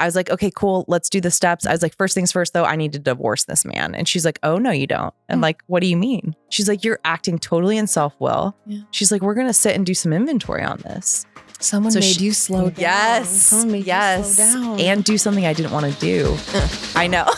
I was like, okay, cool. Let's do the steps. I was like, first things first, though, I need to divorce this man. And she's like, oh, no, you don't. I'm like, what do you mean? She's like, you're acting totally in self-will. Yeah. She's like, we're going to sit and do some inventory on this. Someone made you slow down. Yes. Someone made you slow down. And do something I didn't want to do. I know.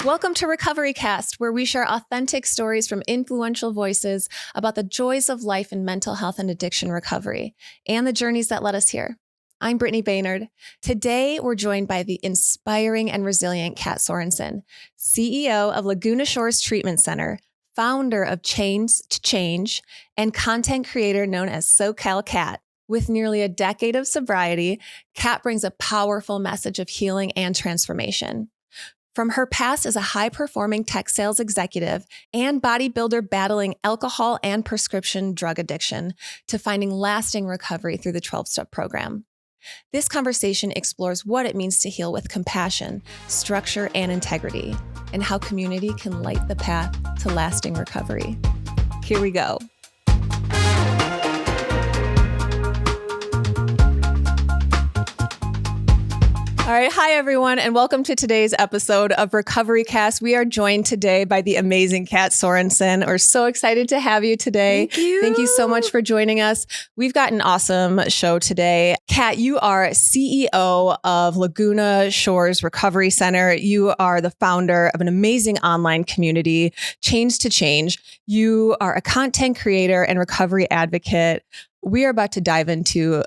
Welcome to Recovery Cast, where we share authentic stories from influential voices about the joys of life in mental health and addiction recovery and the journeys that led us here. I'm Brittany Baynard. Today, we're joined by the inspiring and resilient Kat Sorensen, CEO of Laguna Shores Treatment Center, founder of Chains to Change, and content creator known as SoCal Kat. With nearly a decade of sobriety, Kat brings a powerful message of healing and transformation. From her past as a high-performing tech sales executive and bodybuilder battling alcohol and prescription drug addiction to finding lasting recovery through the 12-step program. This conversation explores what it means to heal with compassion, structure, and integrity, and how community can light the path to lasting recovery. Here we go. All right. Hi, everyone, and welcome to today's episode of Recovery Cast. We are joined today by the amazing Kat Sorensen. We're so excited to have you today. Thank you. Thank you so much for joining us. We've got an awesome show today. Kat, you are CEO of Laguna Shores Recovery Center. You are the founder of an amazing online community, Chains to Change. You are a content creator and recovery advocate. We are about to dive into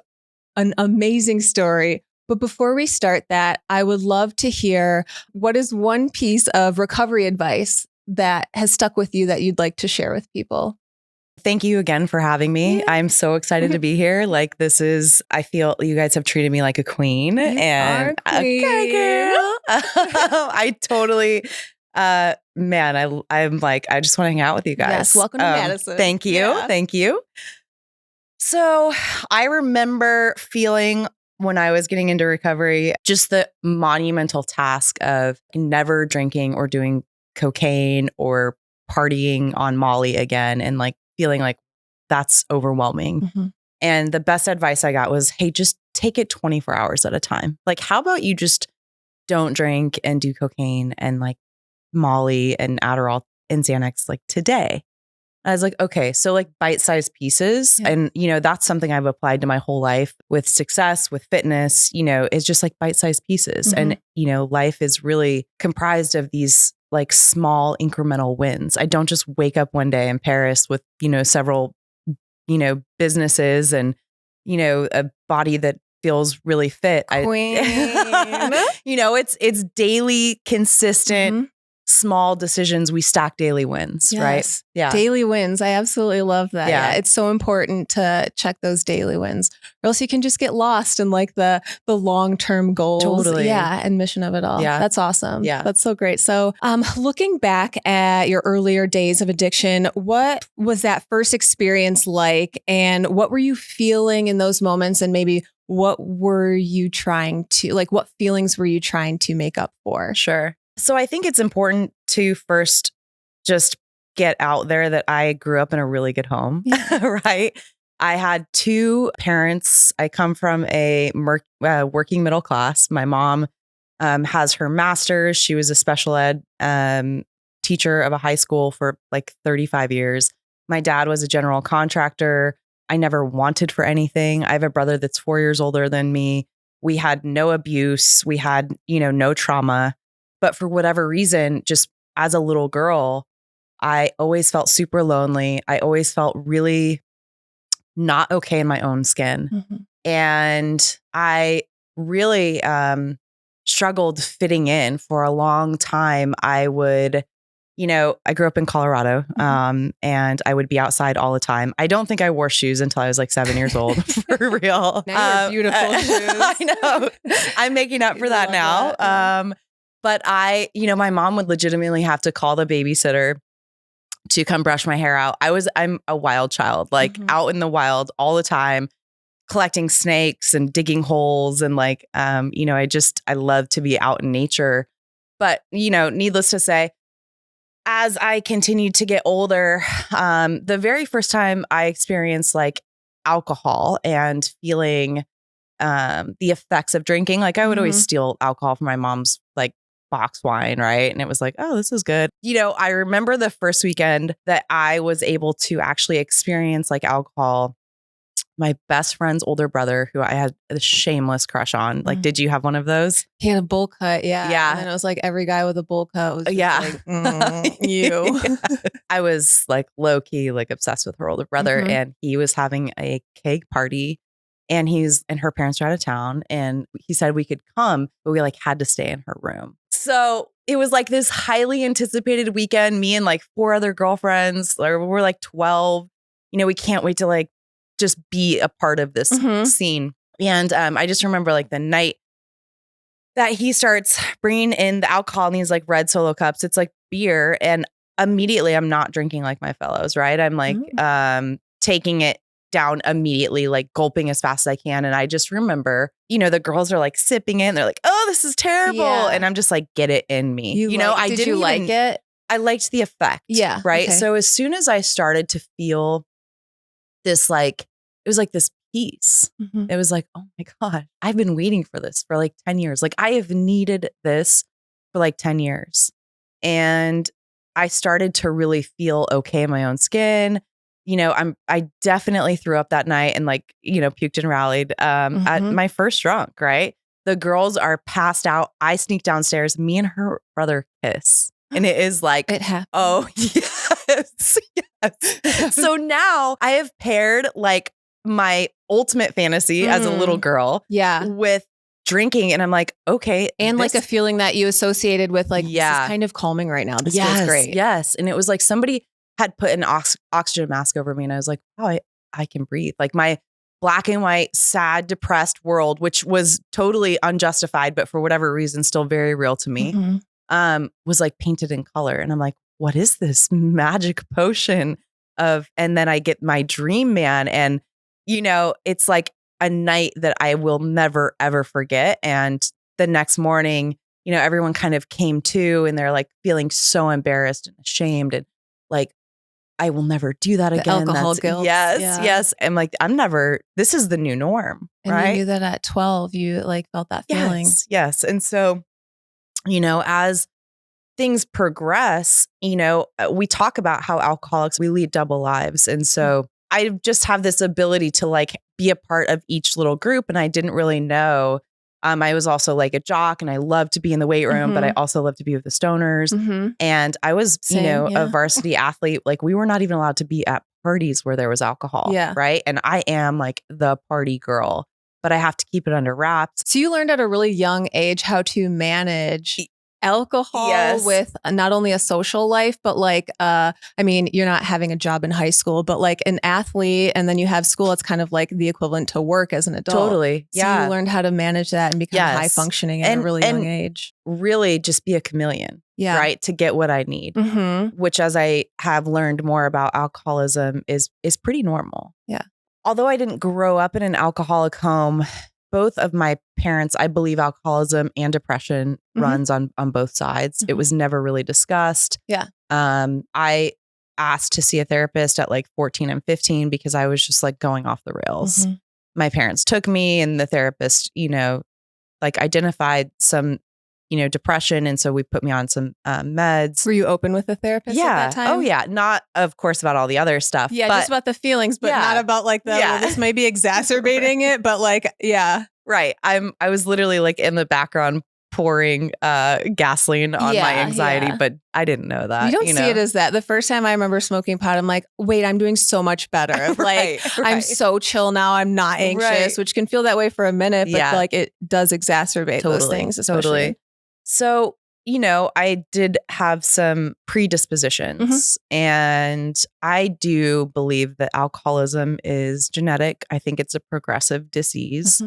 an amazing story. But before we start that, I would love to hear what is one piece of recovery advice that has stuck with you that you'd like to share with people? Thank you again for having me. Yeah. I'm so excited to be here. Like I feel you guys have treated me like a queen. You and are queen. Okay, girl. I totally, I'm like, I just want to hang out with you guys. Yes, welcome to Madison. Thank you. Yeah. Thank you. So I remember feeling when I was getting into recovery, just the monumental task of never drinking or doing cocaine or partying on Molly again and like feeling like that's overwhelming. Mm-hmm. And the best advice I got was, hey, just take it 24 hours at a time. Like, how about you just don't drink and do cocaine and like Molly and Adderall and Xanax like today? I was like, okay, so like bite-sized pieces. Yeah. And, that's something I've applied to my whole life with success, with fitness, it's just like bite-sized pieces. Mm-hmm. And, life is really comprised of these like small incremental wins. I don't just wake up one day in Paris with, several, businesses and, a body that feels really fit. Queen. It's daily, consistent, Mm-hmm. small decisions. We stack daily wins, Yes. right? Yeah. Daily wins. I absolutely love that. Yeah. It's so important to check those daily wins, or else you can just get lost in like the long-term goals. Totally. Yeah. And mission of it all. Yeah. That's awesome. Yeah. That's so great. So looking back at your earlier days of addiction, what was that first experience like? And what were you feeling in those moments? And maybe what were you trying to, like, what feelings were you trying to make up for? Sure. So I think it's important to first just get out there that I grew up in a really good home, right? I had two parents. I come from a working middle class. My mom has her master's. She was a special ed teacher of a high school for like 35 years. My dad was a general contractor. I never wanted for anything. I have a brother that's 4 years older than me. We had no abuse. We had, no trauma. But for whatever reason, just as a little girl, I always felt super lonely. I always felt really not okay in my own skin. Mm-hmm. And I really struggled fitting in for a long time. I would, I grew up in Colorado and I would be outside all the time. I don't think I wore shoes until I was like 7 years old, for real. Now you're beautiful shoes. I know. I'm making up for that now. That, But my mom would legitimately have to call the babysitter to come brush my hair out. I'm a wild child, like out in the wild all the time, collecting snakes and digging holes. And like, I love to be out in nature. But, needless to say, as I continued to get older, the very first time I experienced like alcohol and feeling the effects of drinking, like I would always steal alcohol from my mom's like box wine, right? And it was like, oh, this is good. I remember the first weekend that I was able to actually experience like alcohol. My best friend's older brother, who I had a shameless crush on. Like, did you have one of those? He had a bowl cut. Yeah. Yeah. And then it was like every guy with a bowl cut was just like, you. I was like low key, like obsessed with her older brother, and he was having a keg party, and her parents were out of town, and he said we could come, but we like had to stay in her room. So it was like this highly anticipated weekend. Me and like 4 other girlfriends, or we're like 12. We can't wait to like just be a part of this scene. And I just remember like the night that he starts bringing in the alcohol in these like red Solo cups. It's like beer. And immediately I'm not drinking like my fellows, right? I'm like taking it down immediately, like gulping as fast as I can. And I just remember, the girls are like sipping it and they're like, oh, this is terrible. Yeah. And I'm just like, get it in me. Did you like it? I liked the effect. Yeah. Right. Okay. So as soon as I started to feel this, like, it was like this peace. It was like, oh my God, I've been waiting for this for like 10 years. Like I have needed this for like 10 years. And I started to really feel okay in my own skin. I definitely threw up that night and like, puked and rallied at my first drunk, right? The girls are passed out. I sneak downstairs. Me and her brother kiss. And it is like, it happened. Oh, yes. Yes. So now I have paired like my ultimate fantasy as a little girl with drinking. And I'm like, okay. And like a feeling that you associated with like, this is kind of calming right now. This feels great. Yes. And it was like somebody had put an oxygen mask over me. And I was like, oh, I can breathe. Like my black and white, sad, depressed world, which was totally unjustified, but for whatever reason, still very real to me, was like painted in color. And I'm like, what is this magic potion of, and then I get my dream man. And, it's like a night that I will never, ever forget. And the next morning, everyone kind of came to and they're like feeling so embarrassed and ashamed and like, I will never do that again. Alcohol guilt. Yes. And like, this is the new norm. And right? you knew that at 12, you like felt that feeling. Yes. And so, as things progress, we talk about how alcoholics, we lead double lives. And so I just have this ability to like be a part of each little group. And I didn't really know. I was also like a jock and I loved to be in the weight room, but I also loved to be with the stoners. And I was, a varsity athlete. Like we were not even allowed to be at parties where there was alcohol. Yeah. Right. And I am like the party girl, but I have to keep it under wraps. So you learned at a really young age how to manage alcohol with not only a social life, but like, you're not having a job in high school, but like an athlete, and then you have school. It's kind of like the equivalent to work as an adult. Totally. So you learned how to manage that and become high functioning at a really young age. Really just be a chameleon, right? To get what I need, which as I have learned more about alcoholism is pretty normal. Yeah. Although I didn't grow up in an alcoholic home, both of my parents, I believe alcoholism and depression runs on both sides. It was never really discussed. Yeah. I asked to see a therapist at like 14 and 15 because I was just like going off the rails. My parents took me and the therapist, like identified some, depression. And so we put me on some meds. Were you open with the therapist at that time? Oh yeah. Not of course about all the other stuff. Yeah. Just about the feelings, but not about like well, this may be exacerbating it, but like, Right. I was literally like in the background pouring gasoline on my anxiety, but I didn't know that. You don't see it as that. The first time I remember smoking pot, I'm like, wait, I'm doing so much better. Like I'm so chill now. I'm not anxious, which can feel that way for a minute, but like it does exacerbate those things. Especially. Totally. So, I did have some predispositions and I do believe that alcoholism is genetic. I think it's a progressive disease.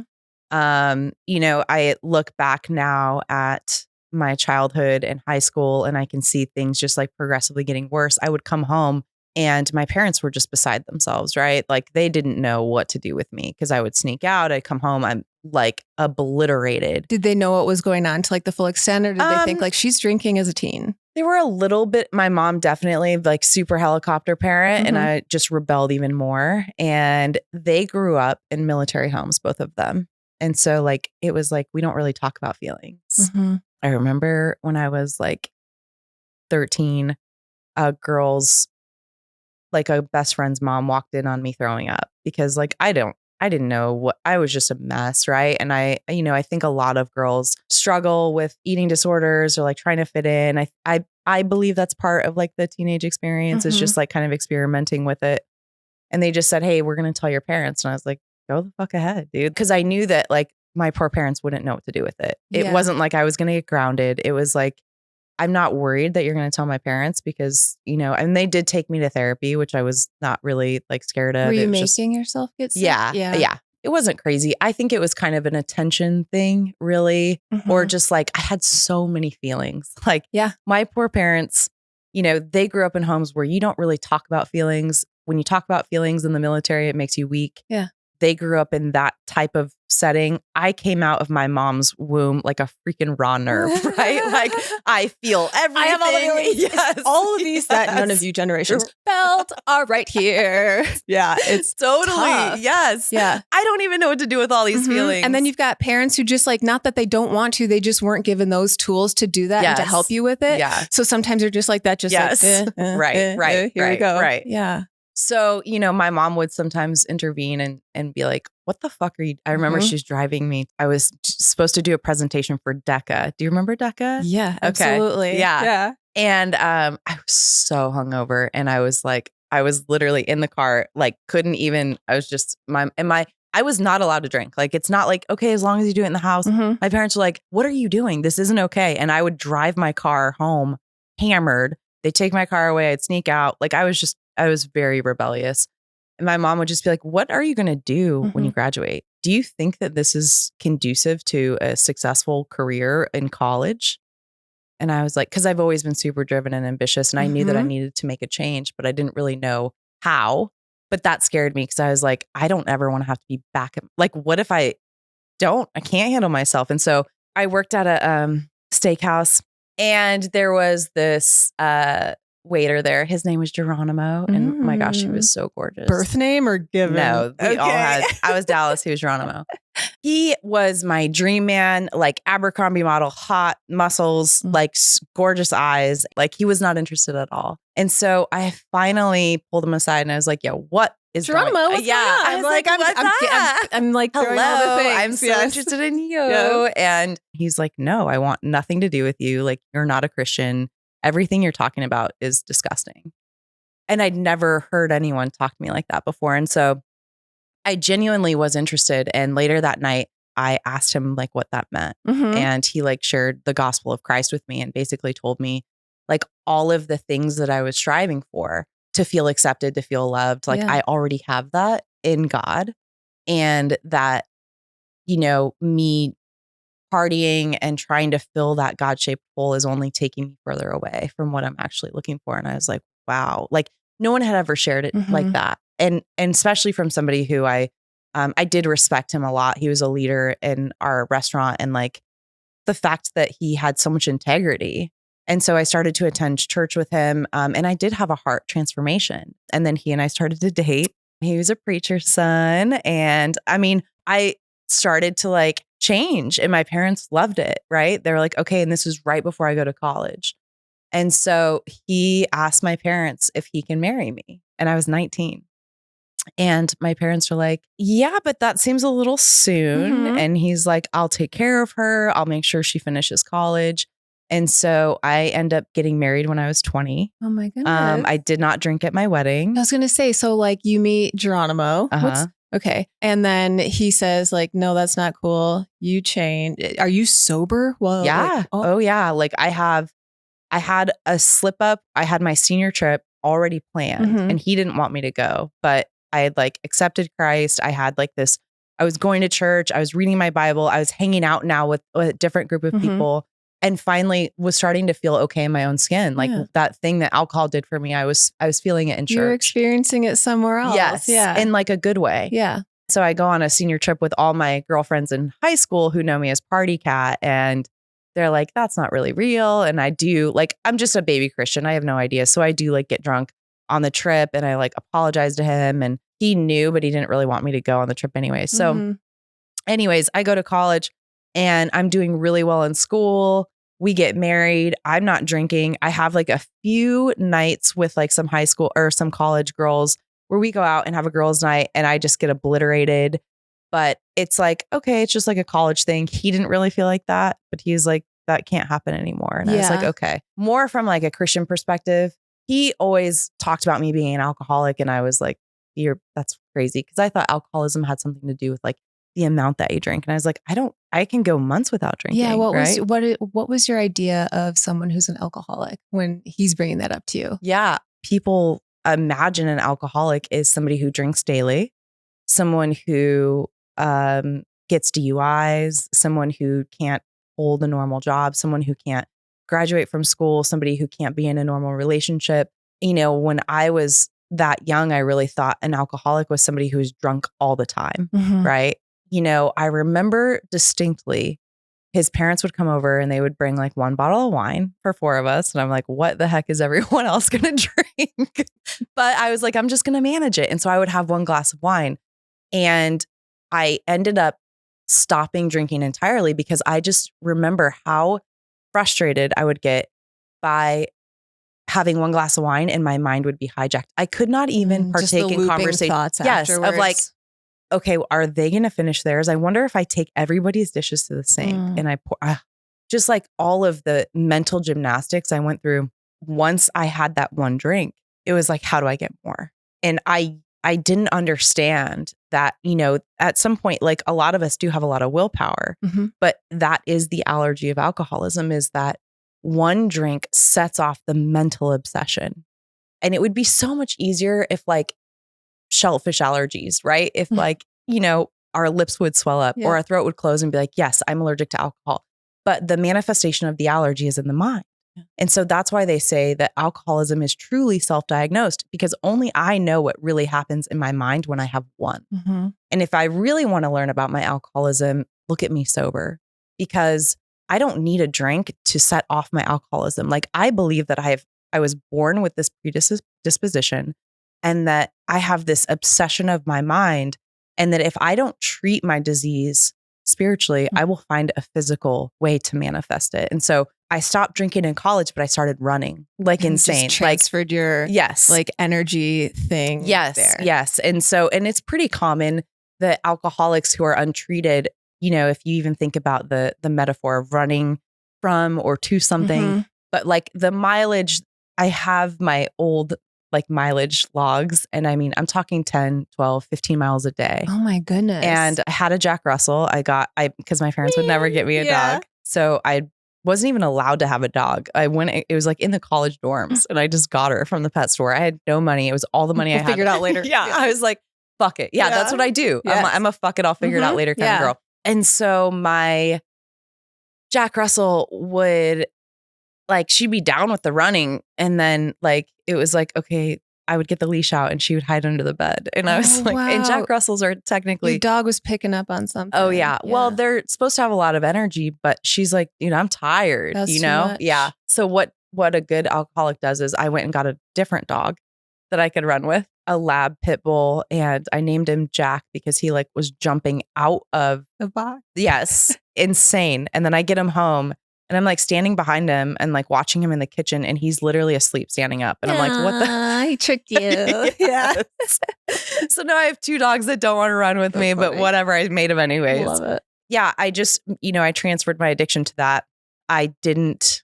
I look back now at my childhood and high school and I can see things just like progressively getting worse. I would come home and my parents were just beside themselves, right? Like they didn't know what to do with me because I would sneak out. I'd come home. I'm like obliterated. Did they know what was going on to like the full extent, or did they think like she's drinking as a teen? They were a little bit, my mom definitely like super helicopter parent, and Mhm. I just rebelled even more. And they grew up in military homes, both of them. And so like, it was like, we don't really talk about feelings. Mhm. I remember when I was like 13, a girl's, like a best friend's mom walked in on me throwing up because like, I didn't know what, I was just a mess. Right. And I think a lot of girls struggle with eating disorders or like trying to fit in. I believe that's part of like the teenage experience is Mhm. just like kind of experimenting with it. And they just said, hey, we're going to tell your parents. And I was like, go the fuck ahead, dude. Cause I knew that like my poor parents wouldn't know what to do with it. It Yeah. wasn't like I was going to get grounded. It was like, I'm not worried that you're going to tell my parents because, and they did take me to therapy, which I was not really like scared of. Were you It was making yourself get sick? yeah. Yeah. It wasn't crazy. I think it was kind of an attention thing, really, or Mhm. just like I had so many feelings. Like, Yeah. my poor parents, they grew up in homes where you don't really talk about feelings. When you talk about feelings in the military, it makes you weak. Yeah. They grew up in that type of setting. I came out of my mom's womb like a freaking raw nerve, right? Like I feel everything. I have all the feelings. Yes, all of these that none of you generations felt are right here. Yeah, it's totally tough. yes. Yeah. I don't even know what to do with all these feelings. And then you've got parents who just like, not that they don't want to, they just weren't given those tools to do that and to Yes. help you with it. Yeah. So sometimes you're just like that, just Yes. like, Right. here we go. Right. Yeah. So, my mom would sometimes intervene and be like, what the fuck are you? I remember she's driving me. I was supposed to do a presentation for DECA. Do you remember DECA? Yeah, absolutely. Okay. Yeah. Yeah. And I was so hungover and I was literally in the car, like couldn't even, I was just, I was not allowed to drink. Like, it's not like, okay, as long as you do it in the house. My parents were like, what are you doing? This isn't okay. And I would drive my car home hammered. They'd take my car away. I'd sneak out. Like, I was very rebellious. And my mom would just be like, what are you going to do when you graduate? Do you think that this is conducive to a successful career in college? And I was like, because I've always been super driven and ambitious. And I knew that I needed to make a change, but I didn't really know how. But that scared me because I was like, I don't ever want to have to be back. Like, what if I can't handle myself? And so I worked at a steakhouse and there was this waiter there. His name was Geronimo. And my gosh, he was so gorgeous. Birth name or given? No, we all had, I was Dallas. He was Geronimo. He was my dream man, like Abercrombie model, hot muscles, like gorgeous eyes. Like he was not interested at all. And so I finally pulled him aside and I was like, yo, what is Geronimo? going on? What's Yeah. going on? I was like, I'm like, throwing all the hello, things. I'm so interested in you. And he's like, no, I want nothing to do with you. Like, you're not a Christian. Everything you're talking about is disgusting. And I'd never heard anyone talk to me like that before. And so I genuinely was interested. And later that night, I asked him like what that meant. And he like shared the gospel of Christ with me and basically told me like all of the things that I was striving for to feel accepted, to feel loved. Like I already have that in God. And that, me partying and trying to fill that God-shaped hole is only taking me further away from what I'm actually looking for. And I was like, wow, like no one had ever shared it like that. And especially from somebody who I did respect him a lot. He was a leader in our restaurant and like the fact that he had so much integrity. And so I started to attend church with him. And I did have a heart transformation. And then he and I started to date. He was a preacher's son. And I mean, I started to like change and my parents loved it, right? They were like, okay. And this was right before I go to college. And so he asked my parents if he can marry me. And I was 19. And my parents were like, yeah, but that seems a little soon. And he's like, I'll take care of her. I'll make sure she finishes college. And so I end up getting married when I was 20. Oh my goodness. I did not drink at my wedding. I was going to say, so like you meet Geronimo. Okay. And then he says like, no, that's not cool. You change. Are you sober? Well, yeah. Like, yeah. Like I had a slip up. I had my senior trip already planned and he didn't want me to go, but I had like accepted Christ. I had like this, I was going to church. I was reading my Bible. I was hanging out now with a different group of people and finally was starting to feel okay in my own skin. Like that thing that alcohol did for me, I was feeling it in church. You're experiencing it somewhere else. Yes. Yeah. In like a good way. Yeah. So I go on a senior trip with all my girlfriends in high school who know me as Party Cat. And they're like, that's not really real. And I do like, I'm just a baby Christian. I have no idea. So I do like get drunk on the trip and I like apologize to him, and he knew, but he didn't really want me to go on the trip anyway. So anyways, I go to college and I'm doing really well in school. We get married. I'm not drinking. I have like a few nights with like some high school or some college girls where we go out and have a girls' night and I just get obliterated. But it's like, okay, it's just like a college thing. He didn't really feel like that, but he's like, that can't happen anymore. And I was like, okay, more from like a Christian perspective. He always talked about me being an alcoholic. And I was like, that's crazy. Cause I thought alcoholism had something to do with like the amount that you drink. And I was like, I can go months without drinking. Yeah. Right? What was your idea of someone who's an alcoholic when he's bringing that up to you? Yeah. People imagine an alcoholic is somebody who drinks daily, someone who gets DUIs, someone who can't hold a normal job, someone who can't graduate from school, somebody who can't be in a normal relationship. You know, when I was that young, I really thought an alcoholic was somebody who's drunk all the time, right? You know, I remember distinctly his parents would come over and they would bring like one bottle of wine for 4 of us. And I'm like, what the heck is everyone else going to drink? But I was like, I'm just going to manage it. And so I would have 1 glass of wine. And I ended up stopping drinking entirely because I just remember how frustrated I would get by having 1 glass of wine and my mind would be hijacked. I could not even partake in conversation. Yes, of like, okay, are they going to finish theirs? I wonder if I take everybody's dishes to the sink and I pour, just like all of the mental gymnastics I went through. Once I had that one drink, it was like, how do I get more? And I didn't understand that, you know, at some point, like a lot of us do have a lot of willpower, but that is the allergy of alcoholism, is that one drink sets off the mental obsession. And it would be so much easier if like shellfish allergies, right? If like, you know, our lips would swell up or our throat would close and be like, yes, I'm allergic to alcohol. But the manifestation of the allergy is in the mind. And so that's why they say that alcoholism is truly self-diagnosed, because only I know what really happens in my mind when I have one. And if I really want to learn about my alcoholism, look at me sober, because I don't need a drink to set off my alcoholism. Like I believe that I was born with this predisposition and that I have this obsession of my mind, and that if I don't treat my disease spiritually, I will find a physical way to manifest it. And so I stopped drinking in college, but I started running like insane. Just transferred your like energy thing. Yes. And so, and it's pretty common that alcoholics who are untreated, you know, if you even think about the metaphor of running from or to something, but like the mileage, I have my old like mileage logs. And I mean, I'm talking 10, 12, 15 miles a day. Oh my goodness. And I had a Jack Russell. Because my parents would never get me a dog. So I wasn't even allowed to have a dog. It was like in the college dorms and I just got her from the pet store. I had no money. It was all the money I had. Figured out later. I was like, fuck it. Yeah, that's what I do. Yes. I'm a fuck it, I'll figure it out later kind of girl. And so my Jack Russell would like, she'd be down with the running. And then like, it was like, okay, I would get the leash out and she would hide under the bed. And I was like, and Jack Russells are technically. Your dog was picking up on something. Oh yeah. Well, they're supposed to have a lot of energy, but she's like, you know, I'm tired, That's you know? too much. Yeah. So what a good alcoholic does is I went and got a different dog that I could run with, a lab pit bull. And I named him Jack because he like was jumping out of the box. Yes. Insane. And then I get him home. And I'm like standing behind him and like watching him in the kitchen, and he's literally asleep standing up. And I'm like, what the? He tricked you. Yeah. So now I have 2 dogs that don't want to run with me, but whatever, I made them anyways. Love it. Yeah. I just, you know, I transferred my addiction to that. I didn't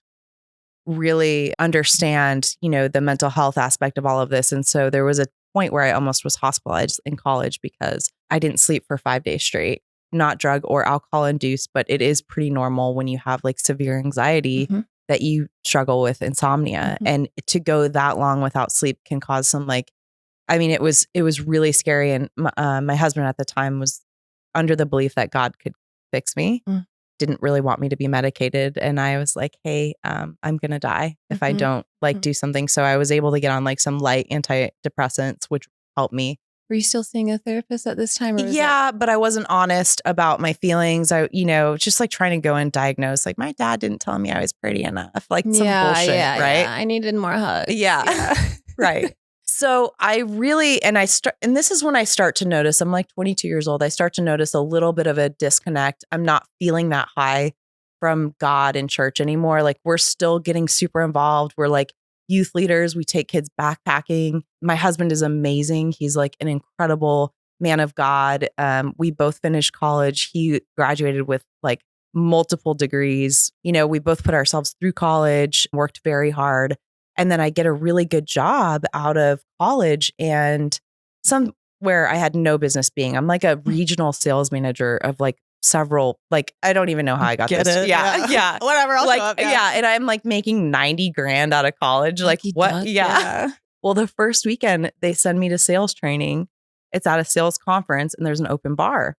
really understand, you know, the mental health aspect of all of this. And so there was a point where I almost was hospitalized in college because I didn't sleep for 5 days straight. Not drug or alcohol induced, but it is pretty normal when you have like severe anxiety that you struggle with insomnia. And to go that long without sleep can cause some like, I mean, it was really scary. And my husband at the time was under the belief that God could fix me, didn't really want me to be medicated. And I was like, hey, I'm going to die if I don't like do something. So I was able to get on like some light antidepressants, which helped me. Were you still seeing a therapist at this time? Or was Yeah, but I wasn't honest about my feelings. Just like trying to go and diagnose, like my dad didn't tell me I was pretty enough, like some bullshit, right? Yeah. I needed more hugs. Yeah. Right. So and this is when I start to notice, I'm like 22 years old. I start to notice a little bit of a disconnect. I'm not feeling that high from God and church anymore. Like we're still getting super involved. We're like youth leaders. We take kids backpacking. My husband is amazing. He's like an incredible man of God. We both finished college. He graduated with like multiple degrees. We both put ourselves through college, worked very hard. And then I get a really good job out of college and somewhere I had no business being. I'm like a regional sales manager of like several, like, I don't even know how I got Get this. it? Yeah. Whatever. I'll Like, show up. yeah. And I'm like making 90 grand out of college. Like Lucky what? duck, Yeah. Well, the first weekend they send me to sales training. It's at a sales conference and there's an open bar.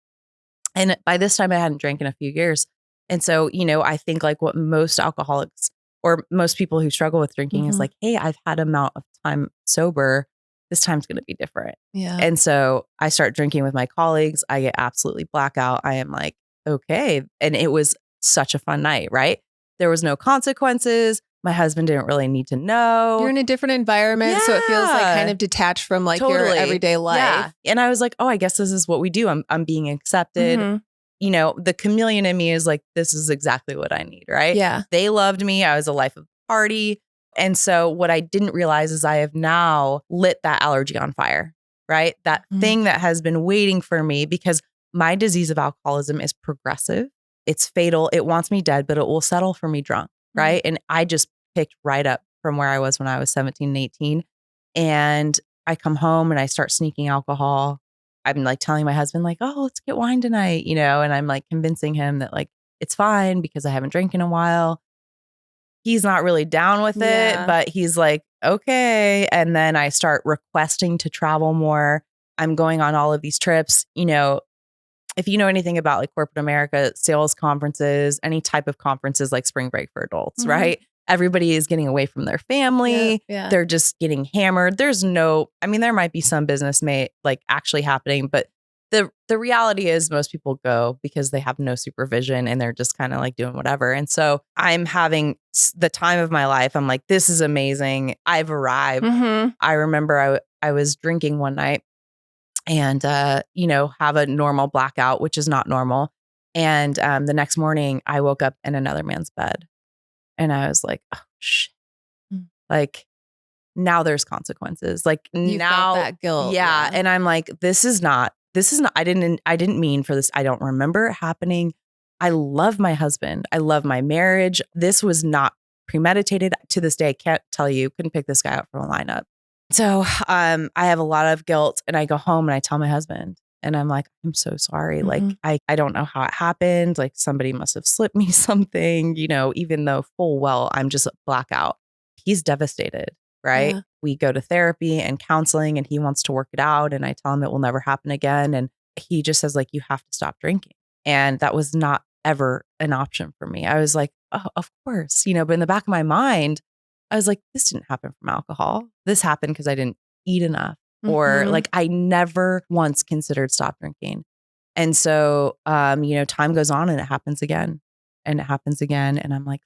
And by this time I hadn't drank in a few years. And so, I think like what most alcoholics or most people who struggle with drinking is like, hey, I've had amount of time sober. This time's going to be different. Yeah. And so I start drinking with my colleagues. I get absolutely blackout. I am like, okay. And it was such a fun night, right? There was no consequences. My husband didn't really need to know. You're in a different environment, so it feels like kind of detached from like your everyday life. Yeah. And I was like, oh, I guess this is what we do. I'm being accepted. The chameleon in me is like, this is exactly what I need, right? Yeah. They loved me. I was a life of the party. And so what I didn't realize is I have now lit that allergy on fire, right? That thing that has been waiting for me because my disease of alcoholism is progressive. It's fatal. It wants me dead, but it will settle for me drunk, right? And I just picked right up from where I was when I was 17 and 18. And I come home and I start sneaking alcohol. I'm like telling my husband like, oh, let's get wine tonight, and I'm like convincing him that like, it's fine because I haven't drank in a while. He's not really down with it, but he's like, okay. And then I start requesting to travel more. I'm going on all of these trips, if you know anything about like corporate America, sales conferences, any type of conferences like spring break for adults, right? Everybody is getting away from their family. Yeah. They're just getting hammered. There might be some business like actually happening, but the reality is most people go because they have no supervision and they're just kind of like doing whatever. And so I'm having the time of my life. I'm like, this is amazing. I've arrived. I remember I was drinking one night and, have a normal blackout, which is not normal. And the next morning I woke up in another man's bed and I was like, oh, shit. Like now there's consequences. Like you now felt that guilt. Yeah. And I'm like, this is not, I didn't mean for this. I don't remember it happening. I love my husband. I love my marriage. This was not premeditated. To this day, I can't tell you, couldn't pick this guy out from a lineup. So I have a lot of guilt and I go home and I tell my husband and I'm like, I'm so sorry. Like, I don't know how it happened. Like somebody must have slipped me something, even though full well, I'm just blackout. He's devastated, right? Yeah. We go to therapy and counseling and he wants to work it out. And I tell him it will never happen again. And he just says like, you have to stop drinking. And that was not ever an option for me. I was like, oh, of course, but in the back of my mind, I was like, this didn't happen from alcohol. This happened because I didn't eat enough or like I never once considered stop drinking. And so, time goes on and it happens again and it happens again. And I'm like,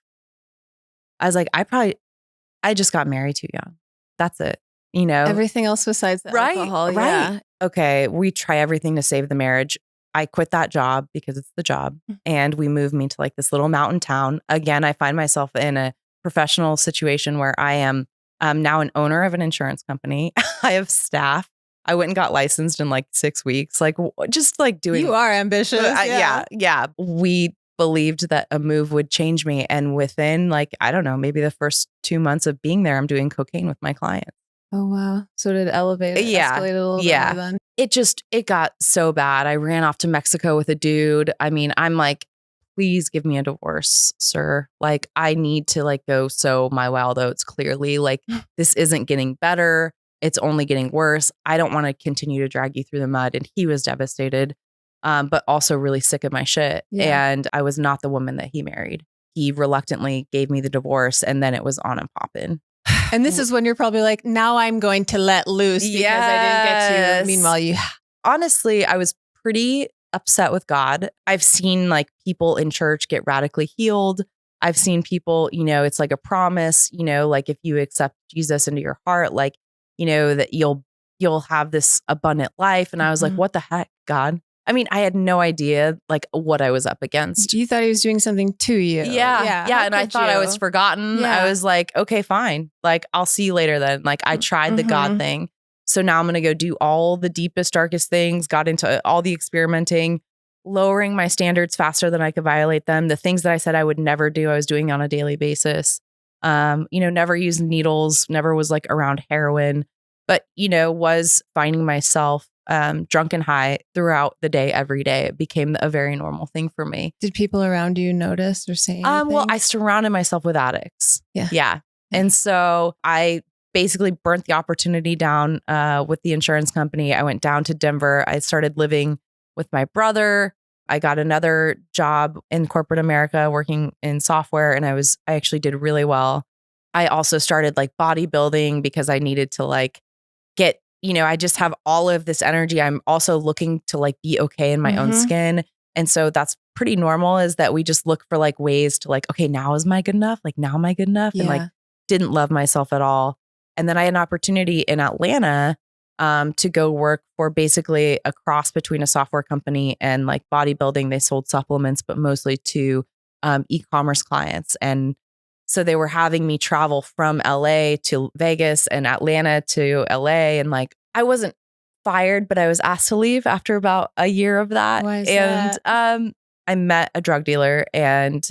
I was like, I just got married too young. That's it. Everything else besides the alcohol. Right. Yeah. Okay. We try everything to save the marriage. I quit that job because it's the job and we moved me to like this little mountain town. Again, I find myself in a professional situation where I am now an owner of an insurance company. I have staff. I went and got licensed in like 6 weeks. Like just like doing. You are ambitious. Yeah. We believed that a move would change me. And within like, I don't know, maybe the first 2 months of being there, I'm doing cocaine with my clients. Oh, wow. So did it elevate? Escalate a little bit more then? It got so bad. I ran off to Mexico with a dude. I mean, I'm like, please give me a divorce, sir. Like, I need to like go sow my wild oats clearly. Like, this isn't getting better. It's only getting worse. I don't want to continue to drag you through the mud. And he was devastated, but also really sick of my shit. Yeah. And I was not the woman that he married. He reluctantly gave me the divorce and then it was on and popping. And this is when you're probably like, now I'm going to let loose because I didn't get to. Meanwhile, honestly, I was pretty upset with God. I've seen like people in church get radically healed. I've seen people, it's like a promise, like if you accept Jesus into your heart, like, that you'll have this abundant life. And I was like, what the heck, God? I mean, I had no idea like what I was up against. You thought he was doing something to you. Yeah. And I thought I was forgotten. Yeah. I was like, okay, fine. Like, I'll see you later then. Like, I tried the God thing. So now I'm going to go do all the deepest, darkest things, got into all the experimenting, lowering my standards faster than I could violate them. The things that I said I would never do, I was doing on a daily basis. Never used needles, never was like around heroin, but, was finding myself drunk and high throughout the day, every day. It became a very normal thing for me. Did people around you notice or say anything? Well, I surrounded myself with addicts. Yeah. And so I basically burnt the opportunity down with the insurance company. I went down to Denver. I started living with my brother. I got another job in corporate America working in software, and I actually did really well. I also started like bodybuilding because I needed to like get, I just have all of this energy. I'm also looking to like be okay in my own skin. And so that's pretty normal, is that we just look for like ways to like, okay, now am I good enough? Like, now am I good enough? And like, didn't love myself at all. And then I had an opportunity in Atlanta to go work for basically a cross between a software company and like bodybuilding. They sold supplements, but mostly to e-commerce clients. And so they were having me travel from LA to Vegas and Atlanta to LA. And like, I wasn't fired, but I was asked to leave after about a year of that. Why is and that? I met a drug dealer, and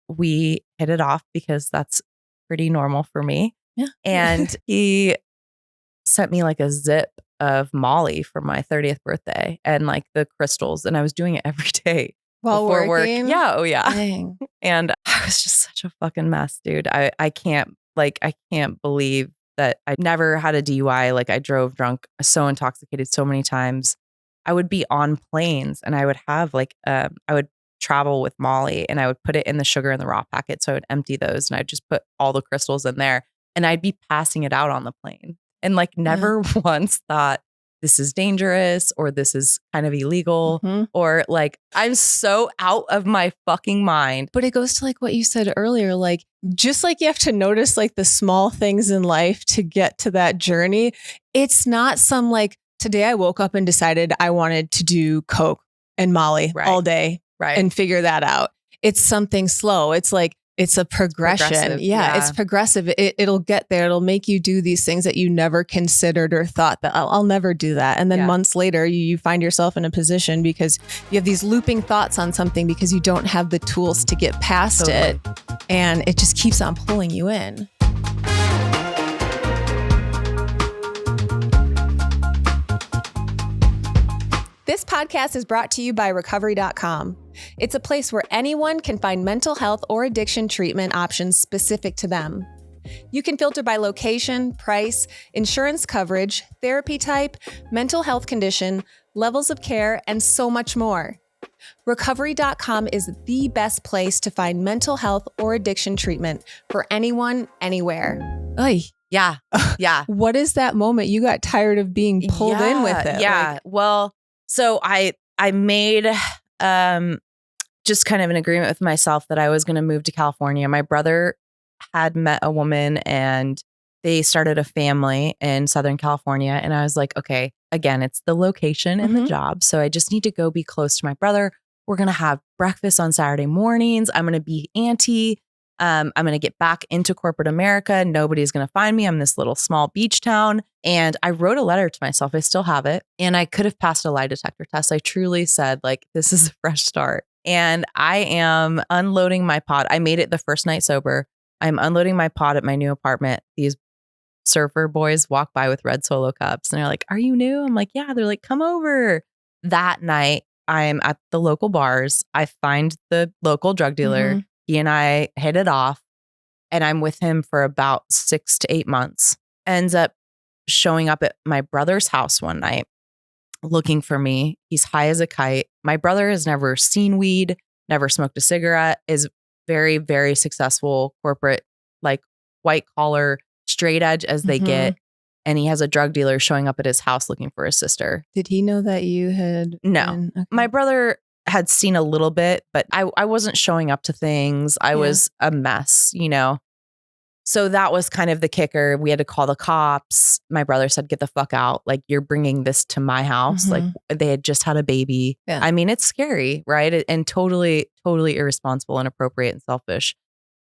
we hit it off because that's pretty normal for me. Yeah. And he sent me like a zip of Molly for my 30th birthday and like the crystals. And I was doing it every day while before working? work. Yeah. Oh yeah. Dang. And I was just such a fucking mess, dude. I can't believe that I never had a DUI. Like, I drove drunk, so intoxicated so many times. I would be on planes and I would have like, I would travel with Molly and I would put it in the sugar and the raw packet. So I would empty those and I'd just put all the crystals in there and I'd be passing it out on the plane, and like never once thought this is dangerous or this is kind of illegal or like I'm so out of my fucking mind. But it goes to like what you said earlier, like just like you have to notice like the small things in life to get to that journey. It's not some like, today I woke up and decided I wanted to do Coke and Molly all day and figure that out. It's something slow. It's like, it's a progression. Yeah, it's progressive. It'll get there. It'll make you do these things that you never considered or thought that I'll never do that. And then months later, you find yourself in a position because you have these looping thoughts on something because you don't have the tools to get past it. And it just keeps on pulling you in. This podcast is brought to you by Recovery.com. It's a place where anyone can find mental health or addiction treatment options specific to them. You can filter by location, price, insurance coverage, therapy type, mental health condition, levels of care, and so much more. Recovery.com is the best place to find mental health or addiction treatment for anyone, anywhere. Oy. Yeah. Yeah. What is that moment you got tired of being pulled in with it? Yeah. Well, so I made just kind of an agreement with myself that I was going to move to California. My brother had met a woman and they started a family in Southern California. And I was like, okay, again, it's the location and the job. So I just need to go be close to my brother. We're going to have breakfast on Saturday mornings. I'm going to be auntie. I'm going to get back into corporate America. Nobody's going to find me. I'm this little small beach town. And I wrote a letter to myself. I still have it. And I could have passed a lie detector test. I truly said, like, this is a fresh start. And I am unloading my pod. I made it the first night sober. I'm unloading my pod at my new apartment. These surfer boys walk by with red Solo cups and they're like, "Are you new?" I'm like, "Yeah." They're like, "Come over." That night, I'm at the local bars. I find the local drug dealer. He and I hit it off, and I'm with him for about 6 to 8 months. Ends up showing up at my brother's house one night looking for me. He's high as a kite. My brother has never seen weed, never smoked a cigarette, is very, very successful corporate, like white collar, straight edge as they get. And he has a drug dealer showing up at his house looking for his sister. Did he know that you had? No. My brother had seen a little bit, but I wasn't showing up to things. I was a mess, you know? So that was kind of the kicker. We had to call the cops. My brother said, get the fuck out. Like, you're bringing this to my house. Like, they had just had a baby. Yeah. I mean, it's scary, right? And totally irresponsible and inappropriate and selfish.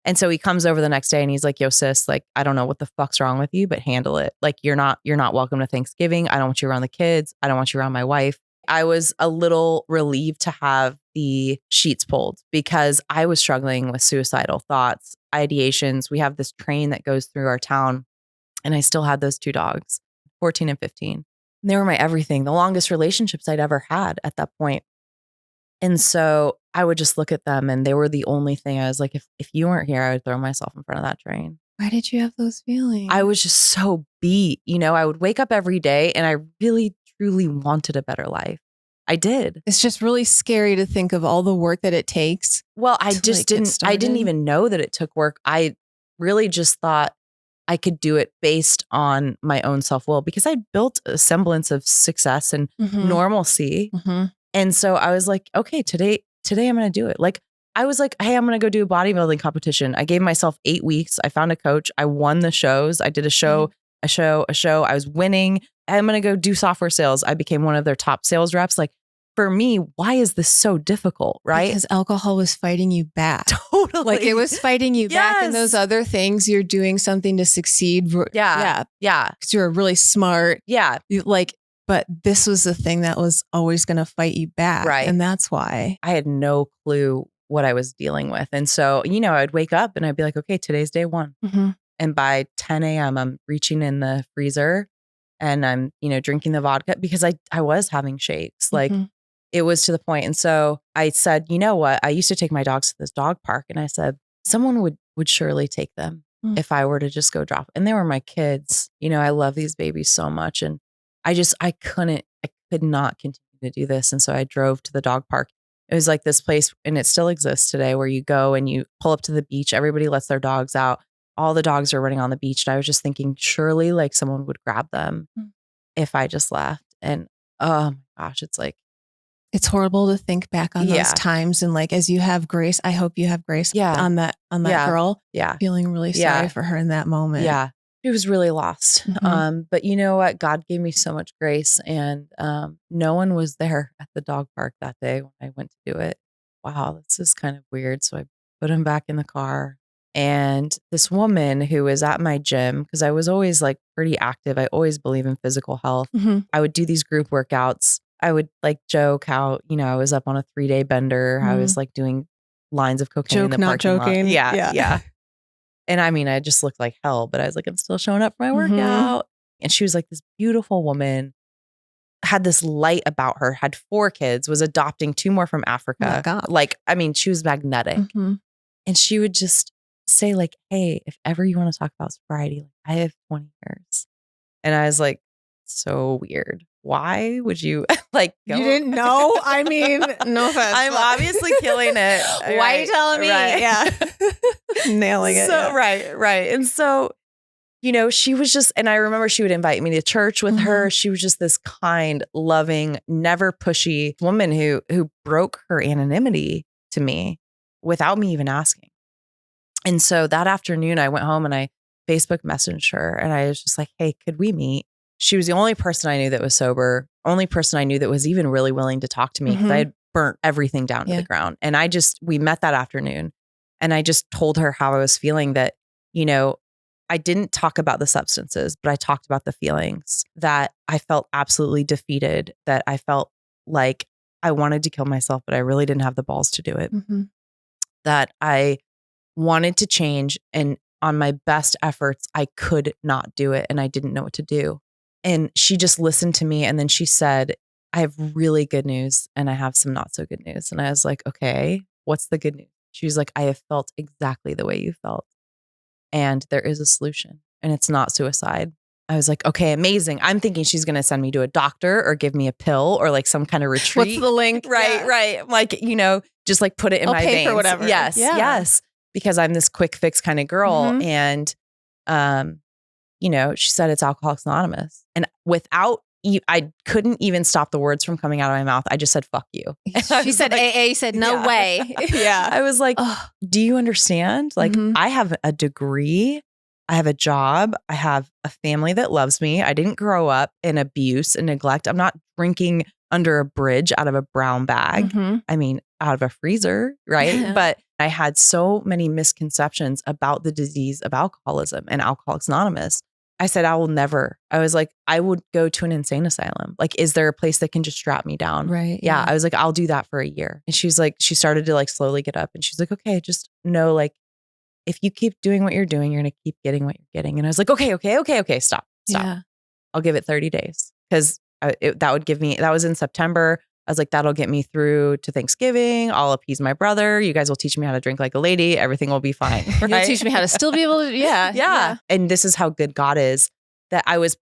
And so he comes over the next day and he's like, yo, sis, like, I don't know what the fuck's wrong with you, but handle it. Like, you're not welcome to Thanksgiving. I don't want you around the kids. I don't want you around my wife. I was a little relieved to have the sheets pulled because I was struggling with suicidal thoughts, ideations. We have this train that goes through our town, and I still had those 2 dogs, 14 and 15. And they were my everything, the longest relationships I'd ever had at that point. And so I would just look at them, and they were the only thing. I was like, if you weren't here, I would throw myself in front of that train. Why did you have those feelings? I was just so beat. You know, I would wake up every day and I really, truly wanted a better life. I did. It's just really scary to think of all the work that it takes. Well, I didn't even know that it took work. I really just thought I could do it based on my own self-will because I built a semblance of success and normalcy. And so I was like, okay, today I'm going to do it. Like, I was like, hey, I'm going to go do a bodybuilding competition. I gave myself 8 weeks. I found a coach. I won the shows. I did a show. I was winning. I'm going to go do software sales. I became one of their top sales reps. Like, for me, why is this so difficult? Right? Because alcohol was fighting you back. Totally. Like, it was fighting you back. And those other things, you're doing something to succeed. Yeah. Because you're really smart. Yeah. But this was the thing that was always going to fight you back. Right. And that's why. I had no clue what I was dealing with. And so, you know, I'd wake up and I'd be like, okay, today's day 1. And by 10 a.m., I'm reaching in the freezer and I'm, you know, drinking the vodka because I was having shakes. Like, it was to the point. And so I said, you know what? I used to take my dogs to this dog park and I said, someone would surely take them if I were to just go drop. And they were my kids. You know, I love these babies so much. And I could not continue to do this. And so I drove to the dog park. It was like this place, and it still exists today, where you go and you pull up to the beach. Everybody lets their dogs out. All the dogs are running on the beach. And I was just thinking, surely like someone would grab them if I just left. And oh my gosh, it's horrible to think back on those times. And like, as you have grace, I hope you have grace on that girl. Yeah. Feeling really sorry for her in that moment. Yeah. She was really lost. But you know what? God gave me so much grace, and no one was there at the dog park that day when I went to do it. Wow, this is kind of weird. So I put him back in the car, and this woman who was at my gym, because I was always like pretty active. I always believe in physical health. I would do these group workouts. I would like joke how, you know, I was up on a 3-day bender. I was like doing lines of cocaine in the parking lot. Yeah. And I mean, I just looked like hell, but I was like, I'm still showing up for my workout. And she was like this beautiful woman, had this light about her, had 4 kids, was adopting 2 more from Africa. Oh my God. Like, I mean, she was magnetic. And she would just say like, hey, if ever you want to talk about sobriety, like, I have 20 years. And I was like, so weird. Why would you like go? You didn't know? I mean, no offense. I'm obviously killing it. Why are you telling me? Right. Yeah. Nailing it. So, right. And so, you know, she was just, and I remember she would invite me to church with her. She was just this kind, loving, never pushy woman who broke her anonymity to me without me even asking. And so that afternoon I went home and I Facebook messaged her and I was just like, hey, could we meet? She was the only person I knew that was sober, only person I knew that was even really willing to talk to me because I had burnt everything down to the ground. And we met that afternoon and I just told her how I was feeling, that, you know, I didn't talk about the substances, but I talked about the feelings, that I felt absolutely defeated, that I felt like I wanted to kill myself, but I really didn't have the balls to do it, that I wanted to change. And on my best efforts, I could not do it. And I didn't know what to do. And she just listened to me. And then she said, I have really good news and I have some not so good news. And I was like, okay, what's the good news? She was like, I have felt exactly the way you felt. And there is a solution and it's not suicide. I was like, okay, amazing. I'm thinking she's going to send me to a doctor or give me a pill or like some kind of retreat. What's the link? Right. Like, you know, just like put it in my veins. For whatever. Yes. Because I'm this quick fix kind of girl. And She said it's Alcoholics Anonymous. And I couldn't even stop the words from coming out of my mouth. I just said, fuck you. She said like, AA, said, no way. Yeah. I was like, do you understand? Like, I have a degree. I have a job. I have a family that loves me. I didn't grow up in abuse and neglect. I'm not drinking under a bridge out of a brown bag. I mean, out of a freezer, right? But I had so many misconceptions about the disease of alcoholism and Alcoholics Anonymous. I said, I was like, I would go to an insane asylum. Like, is there a place that can just strap me down? Right. Yeah. I was like, I'll do that for a year. And she's like, she started to like slowly get up and she's like, okay, just know, like, if you keep doing what you're doing, you're going to keep getting what you're getting. And I was like, okay, stop. Yeah. I'll give it 30 days. Cause that was in September. I was like, that'll get me through to Thanksgiving. I'll appease my brother. You guys will teach me how to drink like a lady. Everything will be fine. Right? You'll teach me how to still be able to. Yeah. And this is how good God is, that I was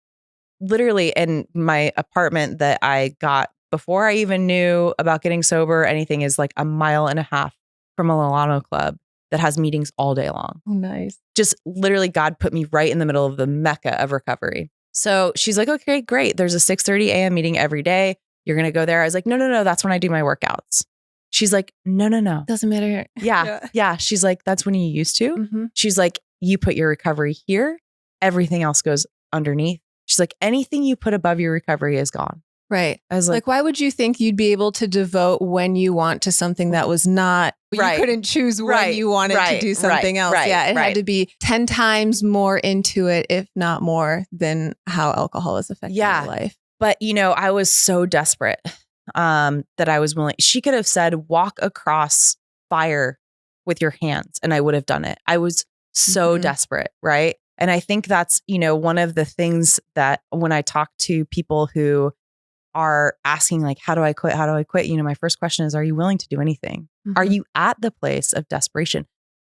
literally in my apartment that I got before I even knew about getting sober. Anything is like a mile and a half from a Laguna club that has meetings all day long. Oh, nice. Just literally God put me right in the middle of the mecca of recovery. So she's like, okay, great. There's a 6:30 a.m. meeting every day. You're going to go there. I was like, no. That's when I do my workouts. She's like, no. Doesn't matter. Yeah. She's like, that's when you used to. She's like, you put your recovery here. Everything else goes underneath. She's like, anything you put above your recovery is gone. Right. I was like, why would you think you'd be able to devote when you want to something that was not, you couldn't choose when you wanted to do something else. Yeah. It had to be 10 times more into it, if not more, than how alcohol has affected your life. But, I was so desperate that I was willing. She could have said, walk across fire with your hands, and I would have done it. I was so desperate. Right. And I think that's, one of the things that when I talk to people who are asking, like, how do I quit? How do I quit? My first question is, are you willing to do anything? Are you at the place of desperation?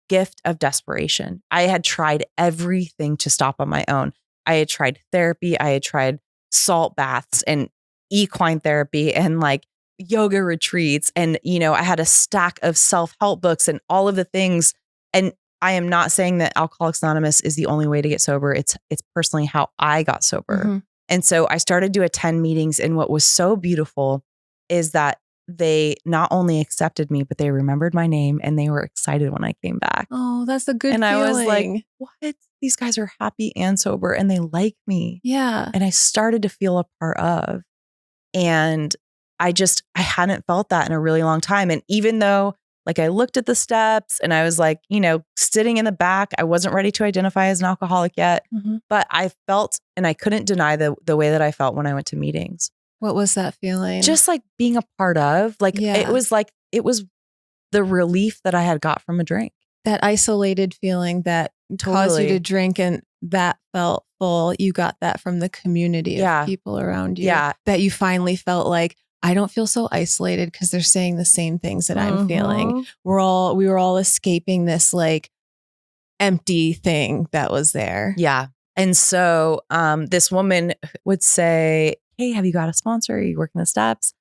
Gift of desperation. I had tried everything to stop on my own. I had tried therapy. I had tried salt baths and equine therapy and like yoga retreats. And, I had a stack of self-help books and all of the things. And I am not saying that Alcoholics Anonymous is the only way to get sober. It's personally how I got sober. And so I started to attend meetings. And what was so beautiful is that they not only accepted me, but they remembered my name and they were excited when I came back. Oh, that's a good feeling. I was like, what? These guys are happy and sober and they like me. Yeah. And I started to feel a part of. And I hadn't felt that in a really long time. And even though like I looked at the steps and I was like, sitting in the back, I wasn't ready to identify as an alcoholic yet, but I felt, and I couldn't deny the way that I felt when I went to meetings. What was that feeling? Just like being a part of, it was the relief that I had got from a drink. That isolated feeling that caused you to drink, and that felt full. You got that from the community of people around you. Yeah. That you finally felt like, I don't feel so isolated because they're saying the same things that I'm feeling. We were all escaping this like empty thing that was there. Yeah. And so this woman would say, hey, have you got a sponsor? Are you working the steps?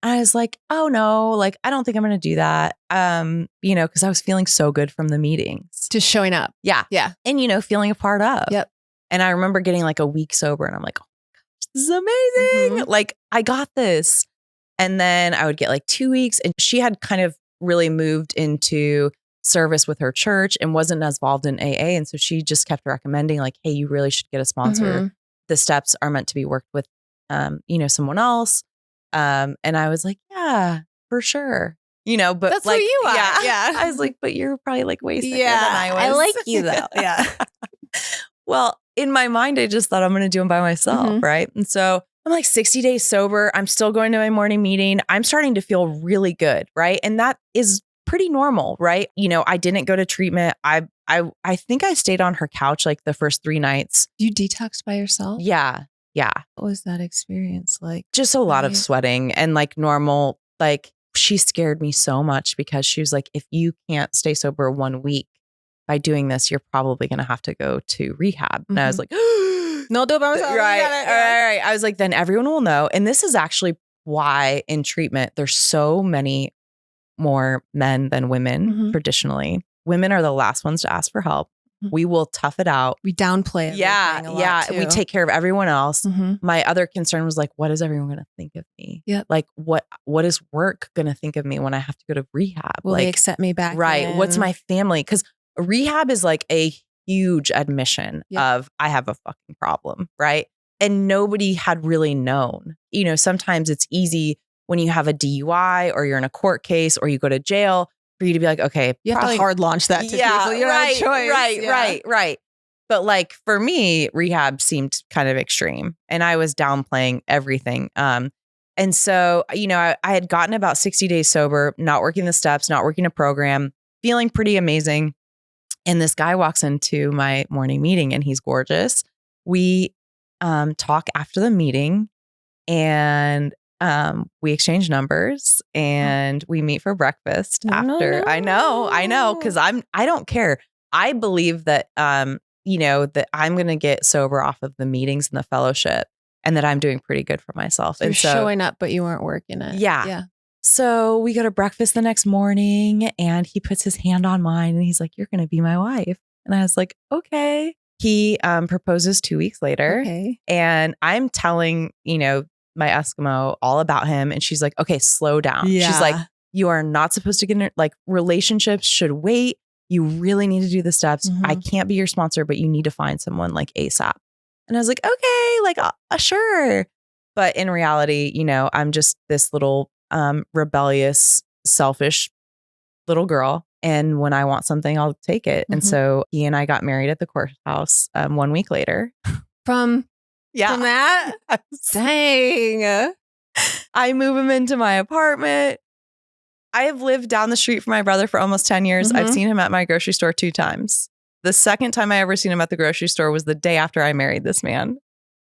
And I was like, oh no, like, I don't think I'm going to do that. Because I was feeling so good from the meetings. Just showing up. Yeah. Yeah. And, feeling a part of. Yep. And I remember getting like a week sober and I'm like, oh my gosh, this is amazing. Like, I got this. And then I would get like 2 weeks, and she had kind of really moved into service with her church and wasn't as involved in AA. And so she just kept recommending like, hey, you really should get a sponsor. The steps are meant to be worked with, someone else. And I was like, yeah, for sure. But that's like, who you are. Yeah. I was like, but you're probably like way sicker than I was. I like you though. Yeah. Well, in my mind, I just thought I'm going to do them by myself. Right. And so I'm like 60 days sober. I'm still going to my morning meeting. I'm starting to feel really good. Right. And that is pretty normal. Right. I didn't go to treatment. I think I stayed on her couch like the first 3 nights. You detoxed by yourself? Yeah. Yeah. What was that experience like? Just a lot of sweating and like normal, like she scared me so much because she was like, if you can't stay sober 1 week by doing this, you're probably going to have to go to rehab. And I was like, no, do it by myself. Right. Right. I was like, then everyone will know. And this is actually why in treatment, there's so many more men than women traditionally. Women are the last ones to ask for help. We will tough it out. We downplay everything a lot too. We take care of everyone else. Mm-hmm. My other concern was like, what is everyone going to think of me? Yep. Like, what is work going to think of me when I have to go to rehab? Will they accept me back in? What's my family? Because rehab is like a huge admission of I have a fucking problem, right? And nobody had really known. Sometimes it's easy when you have a DUI or you're in a court case or you go to jail for you to be like, okay, you have to hard launch that to people. You don't have a choice. Right. But like for me, rehab seemed kind of extreme and I was downplaying everything. And so, I had gotten about 60 days sober, not working the steps, not working a program, feeling pretty amazing. And this guy walks into my morning meeting and he's gorgeous. We talk after the meeting and we exchange numbers and we meet for breakfast after. I know. Cause I don't care. I believe that, that I'm going to get sober off of the meetings and the fellowship and that I'm doing pretty good for myself. So you're showing up, but you weren't working it. Yeah. So we go to breakfast the next morning and he puts his hand on mine and he's like, you're going to be my wife. And I was like, okay. He proposes 2 weeks later. Okay. And I'm telling, my Eskimo all about him. And she's like, okay, slow down. Yeah. She's like, you are not supposed to get in, like relationships should wait. You really need to do the steps. Mm-hmm. I can't be your sponsor, but you need to find someone like ASAP. And I was like, okay, like, sure. But in reality, I'm just this little rebellious, selfish little girl. And when I want something, I'll take it. And so he and I got married at the courthouse 1 week later. From that? Dang. I move him into my apartment. I have lived down the street from my brother for almost 10 years. I've seen him at my grocery store 2 times. The second time I ever seen him at the grocery store was the day after I married this man.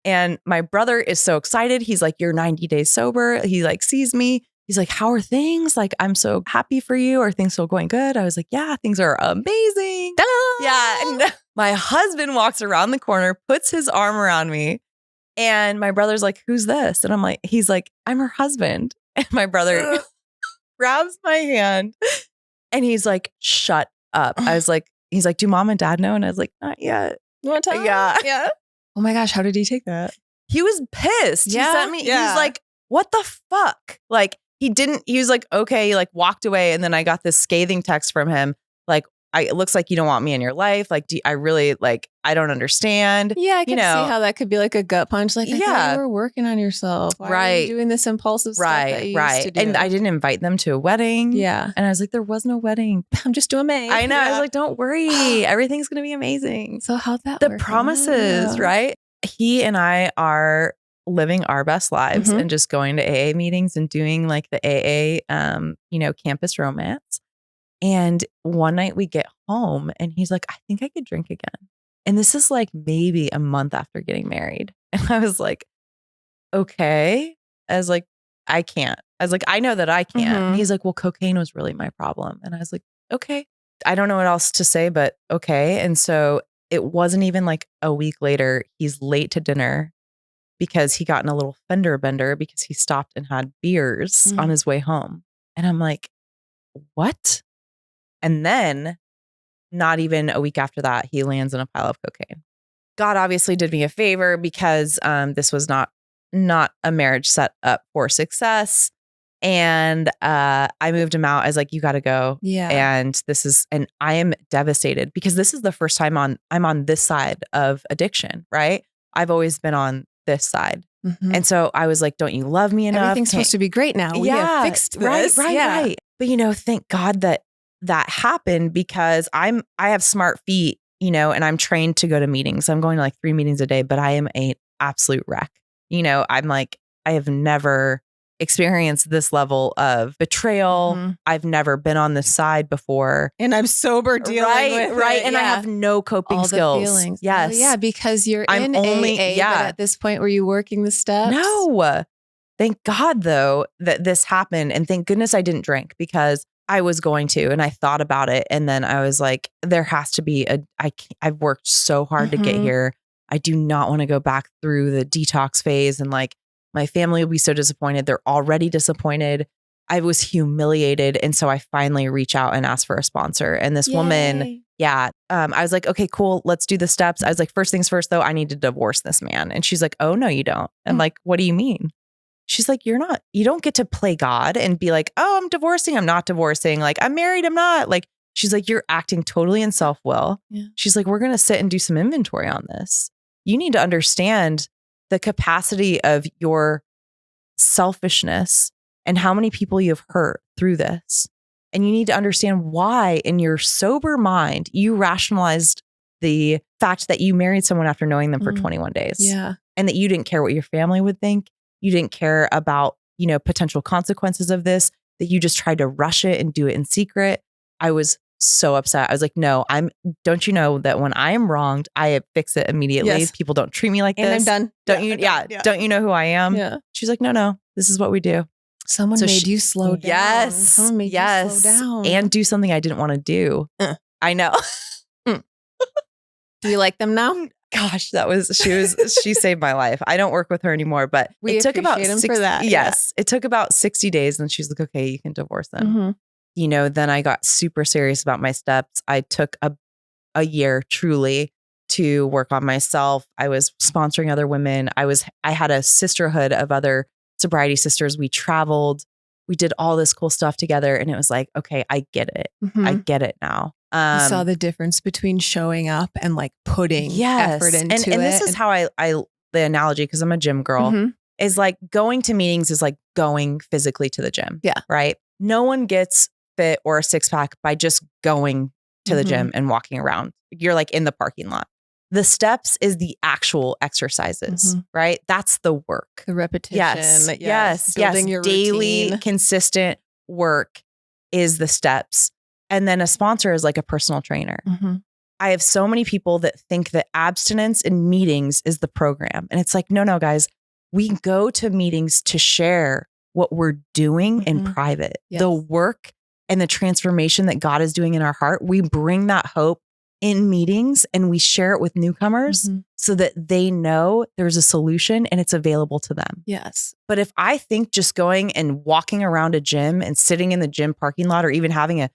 And my brother is so excited. He's like, you're 90 days sober. He like sees me. He's like, how are things? Like, I'm so happy for you. Are things still going good? I was like, yeah, things are amazing. Ta-da! Yeah. And my husband walks around the corner, puts his arm around me. And my brother's like, who's this? And I'm like, he's like, I'm her husband. And my brother grabs my hand and he's like, shut up. I was like, he's like, do mom and dad know? And I was like, not yet. You want to tell? Yeah. Oh my gosh. How did he take that? He was pissed. Yeah? He sent me, he's like, what the fuck? Like, he was like, okay, he like walked away. And then I got this scathing text from him. Like, it looks like you don't want me in your life. Like, I really like, I don't understand. Yeah, I can see how that could be like a gut punch. Like, I thought you were working on yourself. Why are you doing this impulsive stuff that you used to do? And I didn't invite them to a wedding. Yeah. And I was like, there was no wedding. I'm just doing May. I know. I was like, don't worry. Everything's going to be amazing. So how'd that work? The promises, right? He and I are living our best lives and just going to AA meetings and doing like the AA, campus romance. And one night we get home and he's like, I think I could drink again. And this is like maybe a month after getting married. And I was like, okay. I was like, I can't. I was like, I know that I can't. And he's like, well, cocaine was really my problem. And I was like, okay. I don't know what else to say, but okay. And so it wasn't even like a week later, he's late to dinner because he got in a little fender bender because he stopped and had beers on his way home. And I'm like, what? And then not even a week after that, he lands in a pile of cocaine. God obviously did me a favor because this was not a marriage set up for success. And I moved him out. I was like, you got to go. Yeah. And I am devastated because this is the first time I'm on this side of addiction, right? I've always been on this side. And so I was like, don't you love me enough? Everything's supposed to be great now. We have fixed this. Right. But thank God that happened because I have smart feet, and I'm trained to go to meetings. I'm going to like 3 meetings a day, but I am an absolute wreck. I'm like, I have never experienced this level of betrayal. I've never been on this side before. And I'm sober dealing with it. And I have no coping skills. Feelings. Yes. Oh, yeah, because you're in AA, but at this point, were you working the steps? No. Thank God, though, that this happened. And thank goodness I didn't drink because I was going to, and I thought about it. And then I was like, there has to be I've worked so hard to get here. I do not want to go back through the detox phase. And like, my family will be so disappointed. They're already disappointed. I was humiliated. And so I finally reach out and ask for a sponsor. And this woman Yeah. I was like, okay, cool. Let's do the steps. I was like, first things first, though, I need to divorce this man. And she's like, oh, no, you don't. I'm like, what do you mean? She's like, you don't get to play God and be like, oh, I'm divorcing. I'm not divorcing. Like, I'm married. I'm not. Like, she's like, you're acting totally in self-will. Yeah. She's like, we're going to sit and do some inventory on this. You need to understand the capacity of your selfishness and how many people you've hurt through this. And you need to understand why in your sober mind, you rationalized the fact that you married someone after knowing them for 21 days. Yeah. And that you didn't care what your family would think. You didn't care about, potential consequences of this, that you just tried to rush it and do it in secret. I was so upset. I was like, no, don't you know that when I am wronged, I fix it immediately. Yes. People don't treat me like and this. I'm done. Don't you? Yeah. Don't you know who I am? Yeah. She's like, no, this is what we do. Someone made you slow down. Yes. Someone made you slow down. And do something I didn't want to do. I know. Do you like them now? Gosh, she saved my life. I don't work with her anymore, but it took about 60, for that. Yes. It took about 60 days and she's like, okay, you can divorce them. Then I got super serious about my steps. I took a year truly to work on myself. I was sponsoring other women. I had a sisterhood of other sobriety sisters. We traveled, we did all this cool stuff together. And it was like, okay, I get it. I get it now. You saw the difference between showing up and like putting effort into it. And this is how I the analogy, because I'm a gym girl, is like going to meetings is like going physically to the gym. Yeah. Right. No one gets fit or a six pack by just going to the gym and walking around. You're like in the parking lot. The steps is the actual exercises, right? That's the work. The repetition. Yes. Building your daily, routine. Consistent work is the steps. And then a sponsor is like a personal trainer. I have so many people that think that abstinence in meetings is the program. And it's like, no, guys, we go to meetings to share what we're doing in private. Yes. The work and the transformation that God is doing in our heart, we bring that hope in meetings and we share it with newcomers so that they know there's a solution and it's available to them. Yes. But if I think just going and walking around a gym and sitting in the gym parking lot or even having a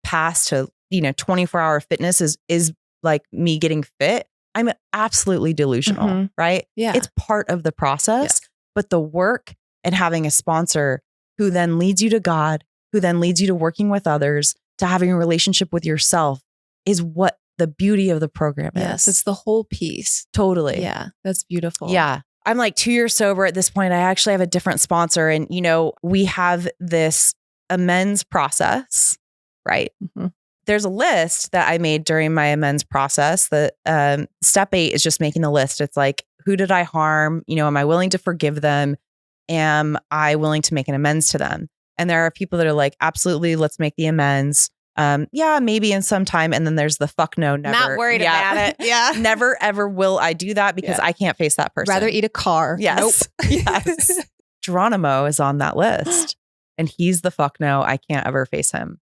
pass to, 24-hour fitness is like me getting fit, I'm absolutely delusional, right? Yeah. It's part of the process, but the work and having a sponsor who then leads you to God, who then leads you to working with others, to having a relationship with yourself is what the beauty of the program is. Yes, it's the whole piece. Totally. Yeah, that's beautiful. Yeah. I'm like 2 years sober at this point. I actually have a different sponsor and, we have this amends process. Right. There's a list that I made during my amends process. The step 8 is just making the list. It's like, who did I harm? Am I willing to forgive them? Am I willing to make an amends to them? And there are people that are like, absolutely, let's make the amends. Yeah, maybe in some time. And then there's the fuck no, never. Not worried about it. Yeah. Never, ever will I do that because I can't face that person. Rather eat a car. Yes. Nope. Yes. Geronimo is on that list and he's the fuck no. I can't ever face him.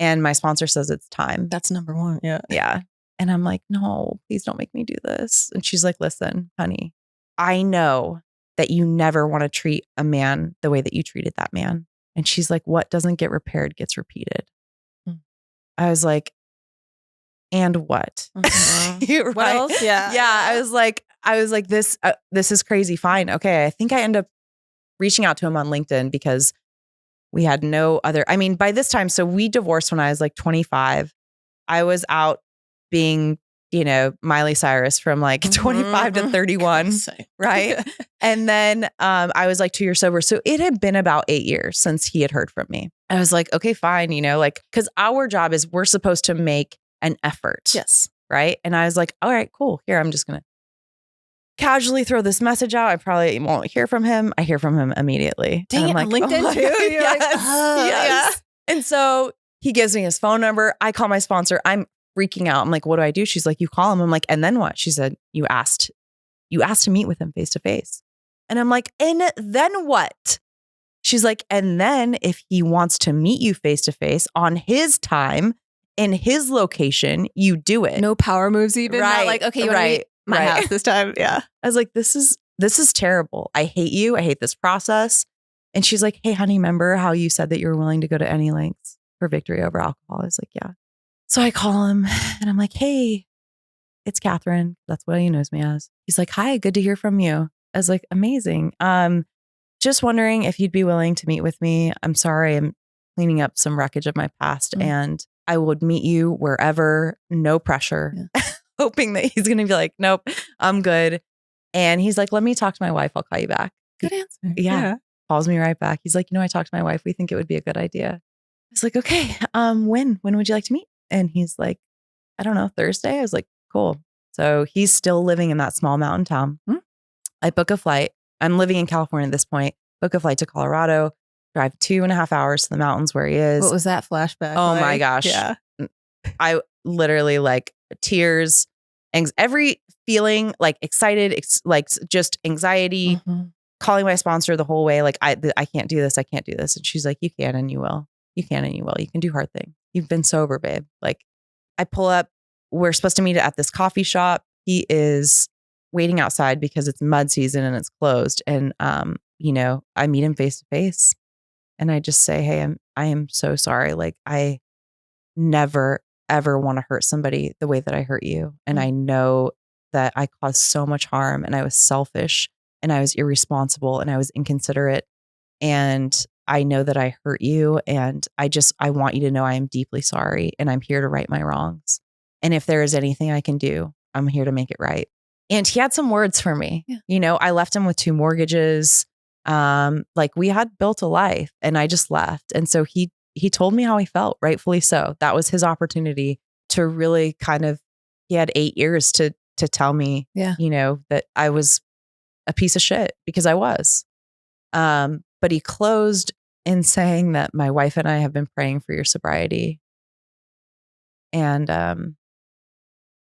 And my sponsor says it's time. That's number one. Yeah. Yeah. And I'm like, no, please don't make me do this. And she's like, listen, honey, I know that you never want to treat a man the way that you treated that man. And she's like, what doesn't get repaired gets repeated. I was like, and what? Right? What else? Yeah. Yeah. I was like, this is crazy. Fine. Okay. I think I end up reaching out to him on LinkedIn because we had no other, by this time, so we divorced when I was like 25. I was out being, Miley Cyrus from like 25 to 31. Right. And then I was like 2 years sober. So it had been about 8 years since he had heard from me. I was like, okay, fine. Cause our job is we're supposed to make an effort. Yes. Right. And I was like, all right, cool. Here, I'm just going to casually throw this message out. I probably won't hear from him. I hear from him immediately. Dang it, like, LinkedIn too? Yes. And so he gives me his phone number. I call my sponsor. I'm freaking out. I'm like, what do I do? She's like, you call him. I'm like, and then what? She said, you asked to meet with him face to face. And I'm like, and then what? She's like, and then if he wants to meet you face to face on his time in his location, you do it. No power moves even. Right. Not like, okay, you want to meet my house this time. Yeah. I was like, this is terrible. I hate you. I hate this process. And she's like, hey, honey, remember how you said that you were willing to go to any lengths for victory over alcohol? I was like, yeah. So I call him and I'm like, hey, it's Catherine. That's what he knows me as. He's like, hi, good to hear from you. I was like, amazing. Just wondering if you'd be willing to meet with me. I'm sorry, I'm cleaning up some wreckage of my past and I would meet you wherever, no pressure, hoping that he's going to be like, nope, I'm good. And he's like, let me talk to my wife. I'll call you back. Good answer. Yeah. Calls me right back. He's like, I talked to my wife. We think it would be a good idea. I was like, okay, when would you like to meet? And he's like, I don't know, Thursday. I was like, cool. So he's still living in that small mountain town. I book a flight. I'm living in California at this point. Book a flight to Colorado, drive 2.5 hours to the mountains where he is. What was that flashback? Oh my gosh. Yeah. I literally like tears, every feeling like excited, just anxiety, calling my sponsor the whole way. Like, I can't do this. I can't do this. And she's like, you can and you will. You can and you will. You can do hard things. You've been sober, babe. Like, I pull up. We're supposed to meet at this coffee shop. He is waiting outside because it's mud season and it's closed. And, I meet him face to face and I just say, hey, I am so sorry. Like, I never, ever want to hurt somebody the way that I hurt you. And I know that I caused so much harm and I was selfish and I was irresponsible and I was inconsiderate. And I know that I hurt you. And I want you to know I am deeply sorry and I'm here to right my wrongs. And if there is anything I can do, I'm here to make it right. And he had some words for me. Yeah. I left him with 2 mortgages. Like, we had built a life and I just left. And so he told me how he felt, rightfully so. That was his opportunity to really he had 8 years to tell me, that I was a piece of shit, because I was. But he closed in saying that my wife and I have been praying for your sobriety. And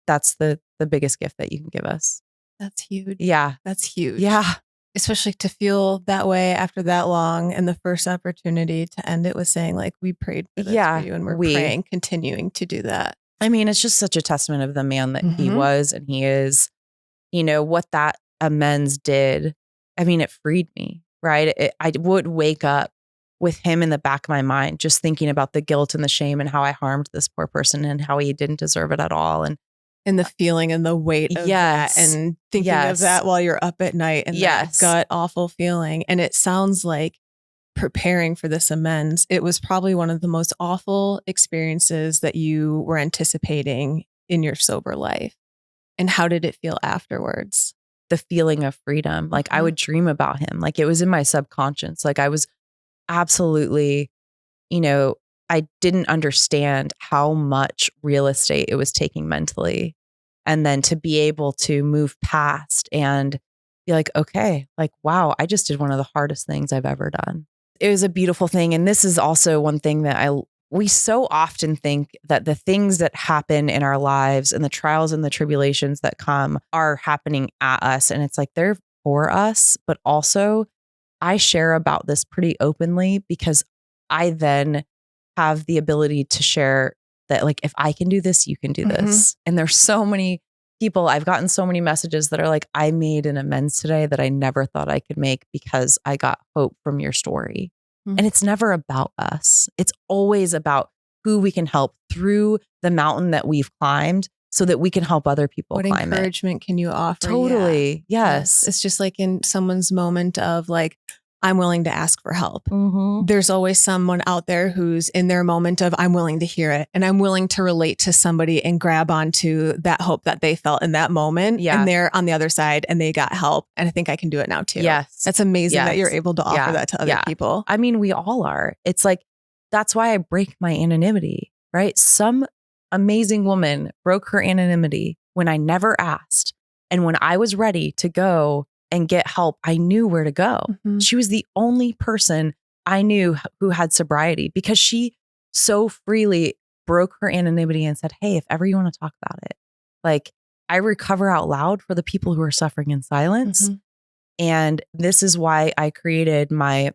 that's the biggest gift that you can give us. That's huge. Yeah. That's huge. Yeah. Especially to feel that way after that long. And the first opportunity to end it was saying, like, we prayed for this for you and we're praying, continuing to do that. I mean, it's just such a testament of the man that he was and he is. What that amends did. I mean, it freed me, right? I would wake up with him in the back of my mind, just thinking about the guilt and the shame and how I harmed this poor person and how he didn't deserve it at all. And the feeling and the weight of that and thinking of that while you're up at night and that gut awful feeling. And it sounds like preparing for this amends, it was probably one of the most awful experiences that you were anticipating in your sober life. And how did it feel afterwards? The feeling of freedom. Like, I would dream about him. Like, it was in my subconscious. Like, I was absolutely, I didn't understand how much real estate it was taking mentally. And then to be able to move past and be like, okay, like, wow, I just did one of the hardest things I've ever done. It was a beautiful thing. And this is also one thing that we so often think that the things that happen in our lives and the trials and the tribulations that come are happening at us. And it's like, they're for us, but also I share about this pretty openly because I then have the ability to share that, like, if I can do this, you can do this. And there's so many people, I've gotten so many messages that are like, I made an amends today that I never thought I could make because I got hope from your story. And it's never about us. It's always about who we can help through the mountain that we've climbed so that we can help other people climb it. What encouragement can you offer? Totally. Yeah. Yes. It's just like in someone's moment of like, I'm willing to ask for help. There's always someone out there who's in their moment of, I'm willing to hear it and I'm willing to relate to somebody and grab onto that hope that they felt in that moment. Yeah. And they're on the other side and they got help. And I think I can do it now too. Yes. That's amazing that you're able to offer that to other people. I mean, we all are. It's like, that's why I break my anonymity, right? Some amazing woman broke her anonymity when I never asked. And when I was ready to go and get help, I knew where to go. She was the only person I knew who had sobriety because she so freely broke her anonymity and said, hey, if ever you want to talk about it, like, I recover out loud for the people who are suffering in silence. And this is why I created the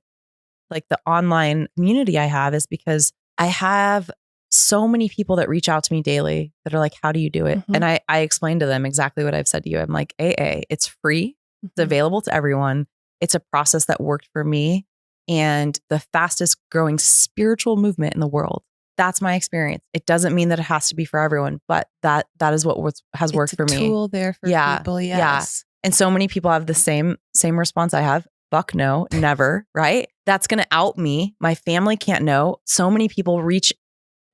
online community I have, is because I have so many people that reach out to me daily that are like, how do you do it? And I explain to them exactly what I've said to you. I'm like, AA, it's free. It's available to everyone. It's a process that worked for me and the fastest growing spiritual movement in the world. That's my experience. It doesn't mean that it has to be for everyone, but that is what has worked for me. It's a tool there for people. Yes. Yeah. And so many people have the same response I have. Fuck no, never, right? That's going to out me. My family can't know. So many people reach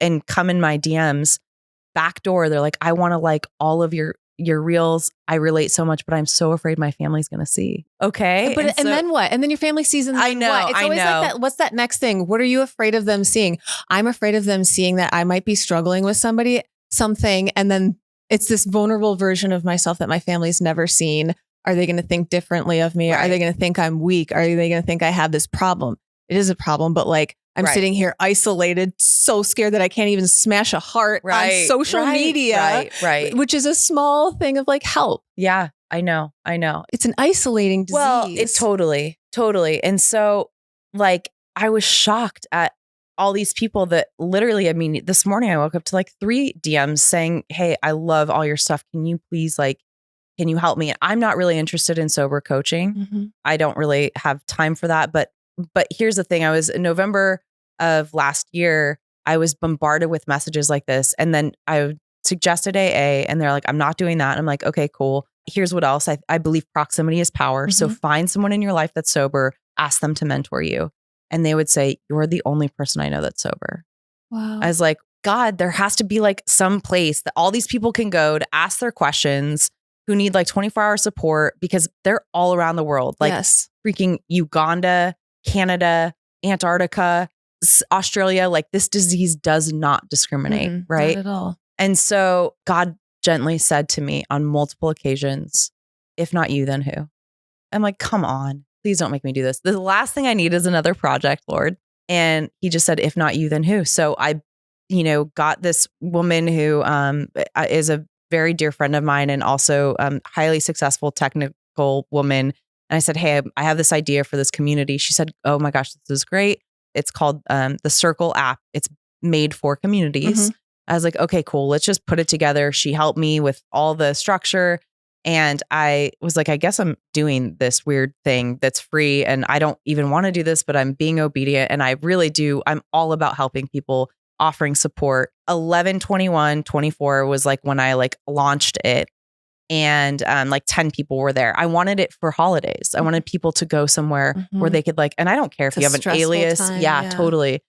and come in my DMs backdoor. They're like, I want to like all of your reels. I relate so much, but I'm so afraid my family's going to see. Okay. But and then what? And then your family sees and then I know, what? It's always like that. What's that next thing? What are you afraid of them seeing? I'm afraid of them seeing that I might be struggling with something. And then it's this vulnerable version of myself that my family's never seen. Are they going to think differently of me? Right. Are they going to think I'm weak? Are they going to think I have this problem? It is a problem, but like I'm sitting here isolated, so scared that I can't even smash a heart on social media, which is a small thing of like help. Yeah, I know. It's an isolating disease. Well, it totally. And so like I was shocked at all these people that literally, I mean, this morning I woke up to like 3 DMs saying, hey, I love all your stuff. Can you please can you help me? I'm not really interested in sober coaching. Mm-hmm. I don't really have time for that. But here's the thing. I was in November of last year, I was bombarded with messages like this. And then I suggested AA and they're like, I'm not doing that. And I'm like, okay, cool. Here's what else. I believe proximity is power. Mm-hmm. So find someone in your life that's sober, ask them to mentor you. And they would say, you're the only person I know that's sober. Wow. I was like, God, there has to be like some place that all these people can go to ask their questions, who need like 24-hour support, because they're all around the world. Like freaking Uganda, Canada, Antarctica, Australia. Like this disease does not discriminate, right? Not at all. And so God gently said to me on multiple occasions, if not you, then who? I'm like, come on, please don't make me do this. The last thing I need is another project, Lord. And he just said, if not you, then who? So I, got this woman who is a very dear friend of mine and also highly successful technical woman. And I said, hey, I have this idea for this community. She said, oh my gosh, this is great. It's called the Circle app. It's made for communities. Mm-hmm. I was like, okay, cool. Let's just put it together. She helped me with all the structure. And I was like, I guess I'm doing this weird thing that's free. And I don't even want to do this, but I'm being obedient. And I really do. I'm all about helping people, offering support. 11/21/24 was like when I like launched it. And like 10 people were there. I wanted it for holidays. I wanted people to go somewhere where they could like, and I don't care if you have an alias. Time, yeah, totally.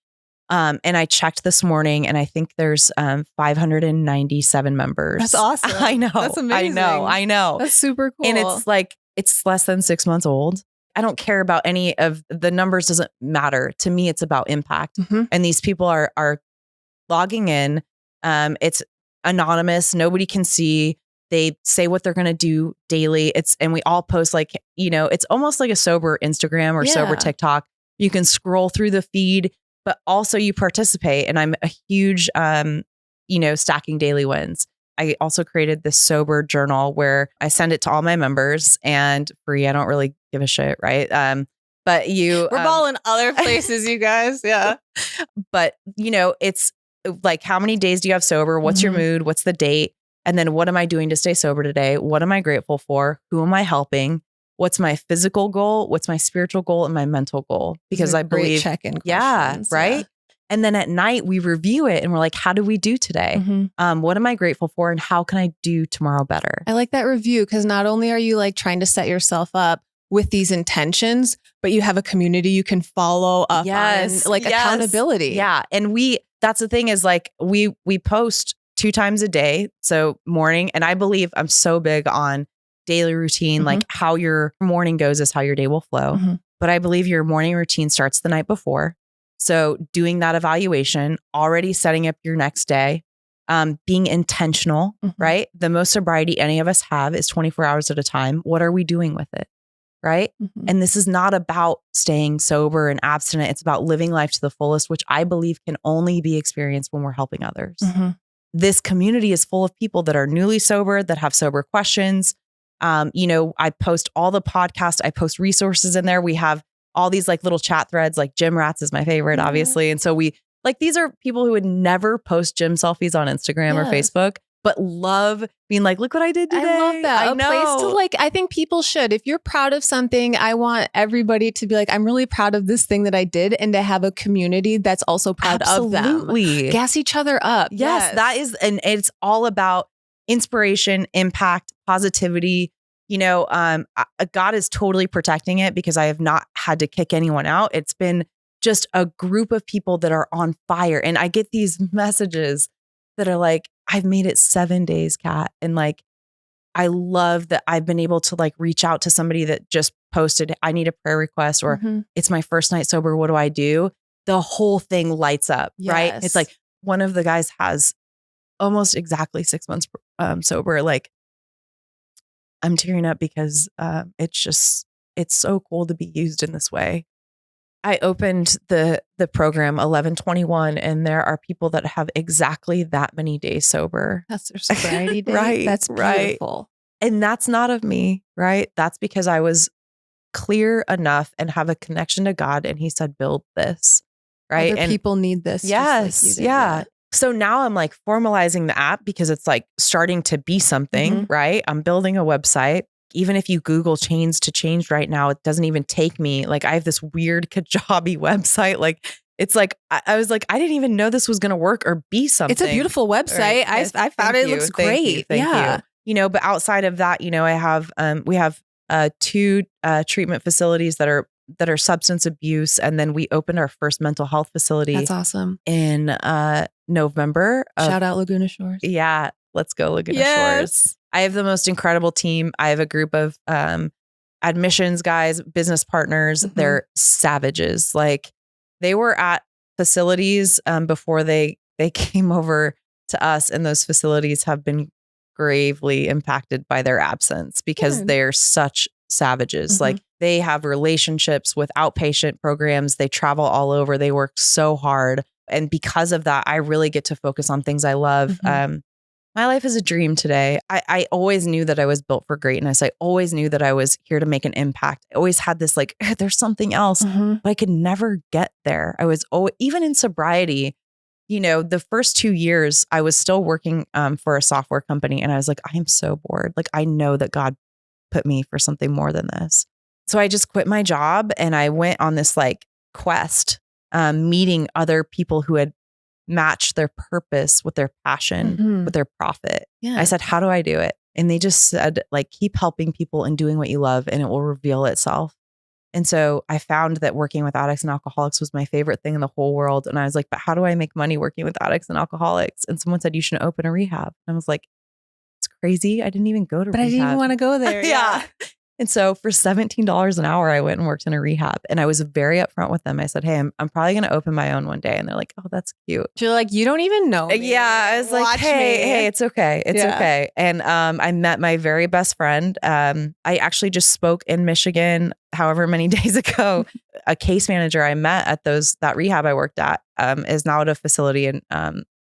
And I checked this morning and I think there's 597 members. That's awesome. I know. That's amazing. I know. That's super cool. And it's like, it's less than 6 months old. I don't care about any of the numbers, doesn't matter. To me, it's about impact. Mm-hmm. And these people are logging in. It's anonymous. Nobody can see. They say what they're going to do daily. And we all post like, it's almost like a sober Instagram or sober TikTok. You can scroll through the feed, but also you participate. And I'm a huge, stacking daily wins. I also created this sober journal where I send it to all my members and free. I don't really give a shit. Right. But we're balling other places, you guys. Yeah. But it's like, how many days do you have sober? What's your mood? What's the date? And then what am I doing to stay sober today? What am I grateful for? Who am I helping? What's my physical goal? What's my spiritual goal and my mental goal? Because I believe, check-in questions. Right. Yeah. And then at night we review it and we're like, how did we do today? Mm-hmm. What am I grateful for? And how can I do tomorrow better? I like that review because not only are you like trying to set yourself up with these intentions, but you have a community you can follow up on, like accountability. Yeah. And that's the thing is like, we post 2 times a day. So morning. And I believe I'm so big on daily routine, like how your morning goes is how your day will flow. Mm-hmm. But I believe your morning routine starts the night before. So doing that evaluation, already setting up your next day, being intentional, right? The most sobriety any of us have is 24 hours at a time. What are we doing with it? Right. Mm-hmm. And this is not about staying sober and abstinent. It's about living life to the fullest, which I believe can only be experienced when we're helping others. Mm-hmm. This community is full of people that are newly sober, that have sober questions. I post all the podcasts. I post resources in there. We have all these like little chat threads, like Gym Rats is my favorite, obviously. And so these are people who would never post gym selfies on Instagram or Facebook, but love being like, look what I did today. I love that. I A place to know. like, I think people should, if you're proud of something, I want everybody to be like, I'm really proud of this thing that I did, and to have a community that's also proud of them. Absolutely. Gas each other up. Yes, that is, and it's all about inspiration, impact, positivity. God is totally protecting it because I have not had to kick anyone out. It's been just a group of people that are on fire. And I get these messages that are like, I've made it 7 days, Kat. And like, I love that I've been able to like reach out to somebody that just posted, I need a prayer request, or it's my first night sober. What do I do? The whole thing lights up, right? It's like one of the guys has almost exactly 6 months sober. Like, I'm tearing up because it's so cool to be used in this way. I opened the program 11/21, and there are people that have exactly that many days sober. That's their sobriety date. Right. That's beautiful. Right. And that's not of me, right? That's because I was clear enough and have a connection to God, and he said, build this, right? Other people need this. Yes. Just like you did. Yeah. So now I'm like formalizing the app because it's like starting to be something, right? I'm building a website. Even if you Google Chains to Change right now, it doesn't even take me. Like, I have this weird Kajabi website. Like, it's like, I was like, I didn't even know this was going to work or be something. It's a beautiful website. Right. I found it looks great. Thank you. But outside of that, I have, we have 2 treatment facilities that are substance abuse. And then we opened our first mental health facility. That's awesome. In November. Shout out Laguna Shores. Yeah. Let's go Laguna Shores. I have the most incredible team. I have a group of admissions guys, business partners. They're savages. Like, they were at facilities before they came over to us, and those facilities have been gravely impacted by their absence because they're such savages. Like, they have relationships with outpatient programs. They travel all over. They work so hard. And because of that, I really get to focus on things I love. My life is a dream today. I always knew that I was built for greatness. I always knew that I was here to make an impact. I always had this like, there's something else, but I could never get there. I was even in sobriety, the first 2 years I was still working for a software company, and I was like, I am so bored. Like, I know that God put me for something more than this. So I just quit my job and I went on this like quest, meeting other people who had matched their purpose with their passion, with their profit. Yeah. I said, how do I do it? And they just said, like, keep helping people and doing what you love, and it will reveal itself. And so I found that working with addicts and alcoholics was my favorite thing in the whole world. And I was like, but how do I make money working with addicts and alcoholics? And someone said, you should open a rehab. And I was like, it's crazy. I didn't even go to rehab. But I didn't even want to go there. Yeah. And so for $17 an hour, I went and worked in a rehab, and I was very upfront with them. I said, hey, I'm probably going to open my own one day. And they're like, oh, that's cute. You're like, you don't even know me. Yeah. I was like, hey, it's okay. It's okay. And I met my very best friend. I actually just spoke in Michigan, however many days ago. A case manager I met at that rehab I worked at is now at a facility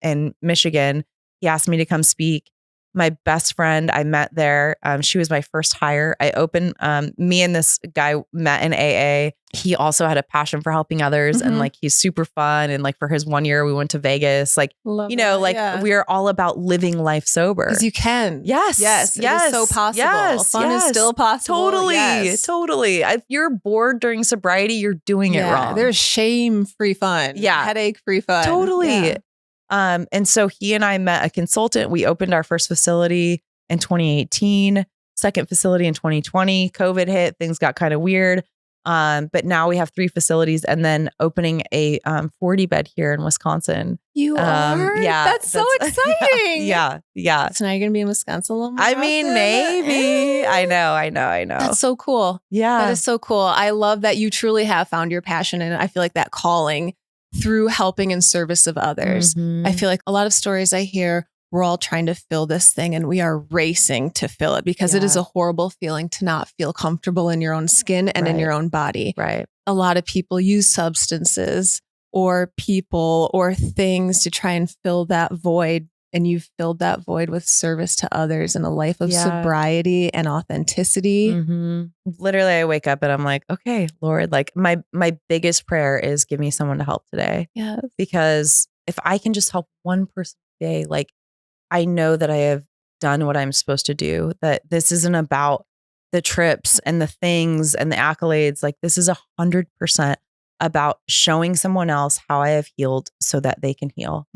in Michigan. He asked me to come speak. My best friend I met there. She was my first hire. I opened, me and this guy met in AA. He also had a passion for helping others, and like, he's super fun. And like, for his 1 year, we went to Vegas. Like, we're all about living life sober. Because you can. Yes. Yes. It is so possible. Fun is still possible. Totally. Totally. If you're bored during sobriety, you're doing it wrong. There's shame-free fun. Yeah. Headache-free fun. Totally. Yeah. And so he and I met a consultant. We opened our first facility in 2018, second facility in 2020. COVID hit, things got kind of weird. But now we have 3 facilities, and then opening a 40 bed here in Wisconsin. You are? Yeah. That's so exciting. Yeah. So now you're going to be in Wisconsin a little more I mean, often? maybe. I know. That's so cool. Yeah. That is so cool. I love that you truly have found your passion, and I feel like that calling through helping in service of others. I feel like a lot of stories I hear, we're all trying to fill this thing, and we are racing to fill it because it is a horrible feeling to not feel comfortable in your own skin and in your own body. Right. A lot of people use substances or people or things to try and fill that void. And you've filled that void with service to others and a life of sobriety and authenticity. Literally, I wake up and I'm like, okay, Lord, like my biggest prayer is give me someone to help today. Yeah. Because if I can just help one person today, like, I know that I have done what I'm supposed to do, that this isn't about the trips and the things and the accolades. Like this is 100% about showing someone else how I have healed so that they can heal.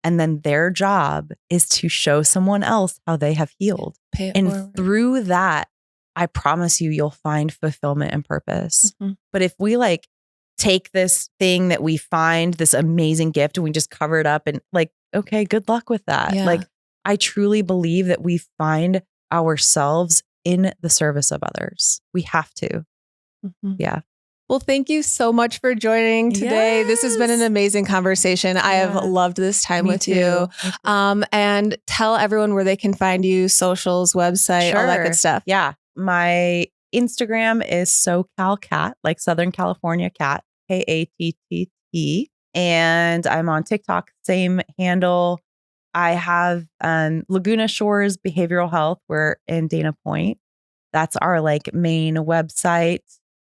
And then their job is to show someone else how they have healed. And forward. Through that, I promise you'll find fulfillment and purpose. But if we like take this thing that we find, this amazing gift, and we just cover it up and like, okay, good luck with that. Yeah. Like, I truly believe that we find ourselves in the service of others. We have to. Yeah. Well, thank you so much for joining today. This has been an amazing conversation. I have loved this time with you. And tell everyone where they can find you, socials, website, all that good stuff. Yeah. My Instagram is SoCalCat, like Southern California Cat, KATTT. And I'm on TikTok, same handle. I have Laguna Shores Behavioral Health. We're in Dana Point. That's our like main website.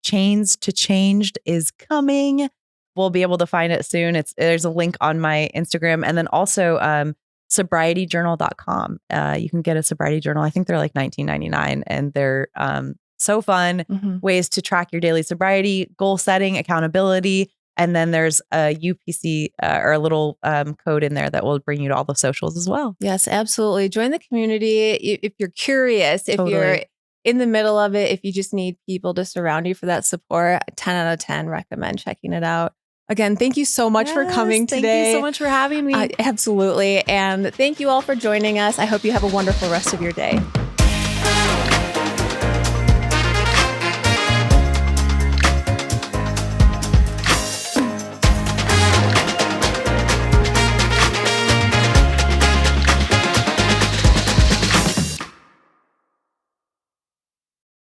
Chains to Changed is coming. We'll be able to find it soon. There's a link on my Instagram, and then also sobrietyjournal.com. You can get a sobriety journal. I think they're like $19.99, and they're so fun. Ways to track your daily sobriety, goal setting, accountability. And then there's a UPC or a little code in there that will bring you to all the socials as well. Yes, absolutely. Join the community if you're curious, if you're in the middle of it, if you just need people to surround you for that support. 10 out of 10 recommend checking it out. Again, thank you so much for coming today. Thank you so much for having me. Absolutely. And thank you all for joining us. I hope you have a wonderful rest of your day.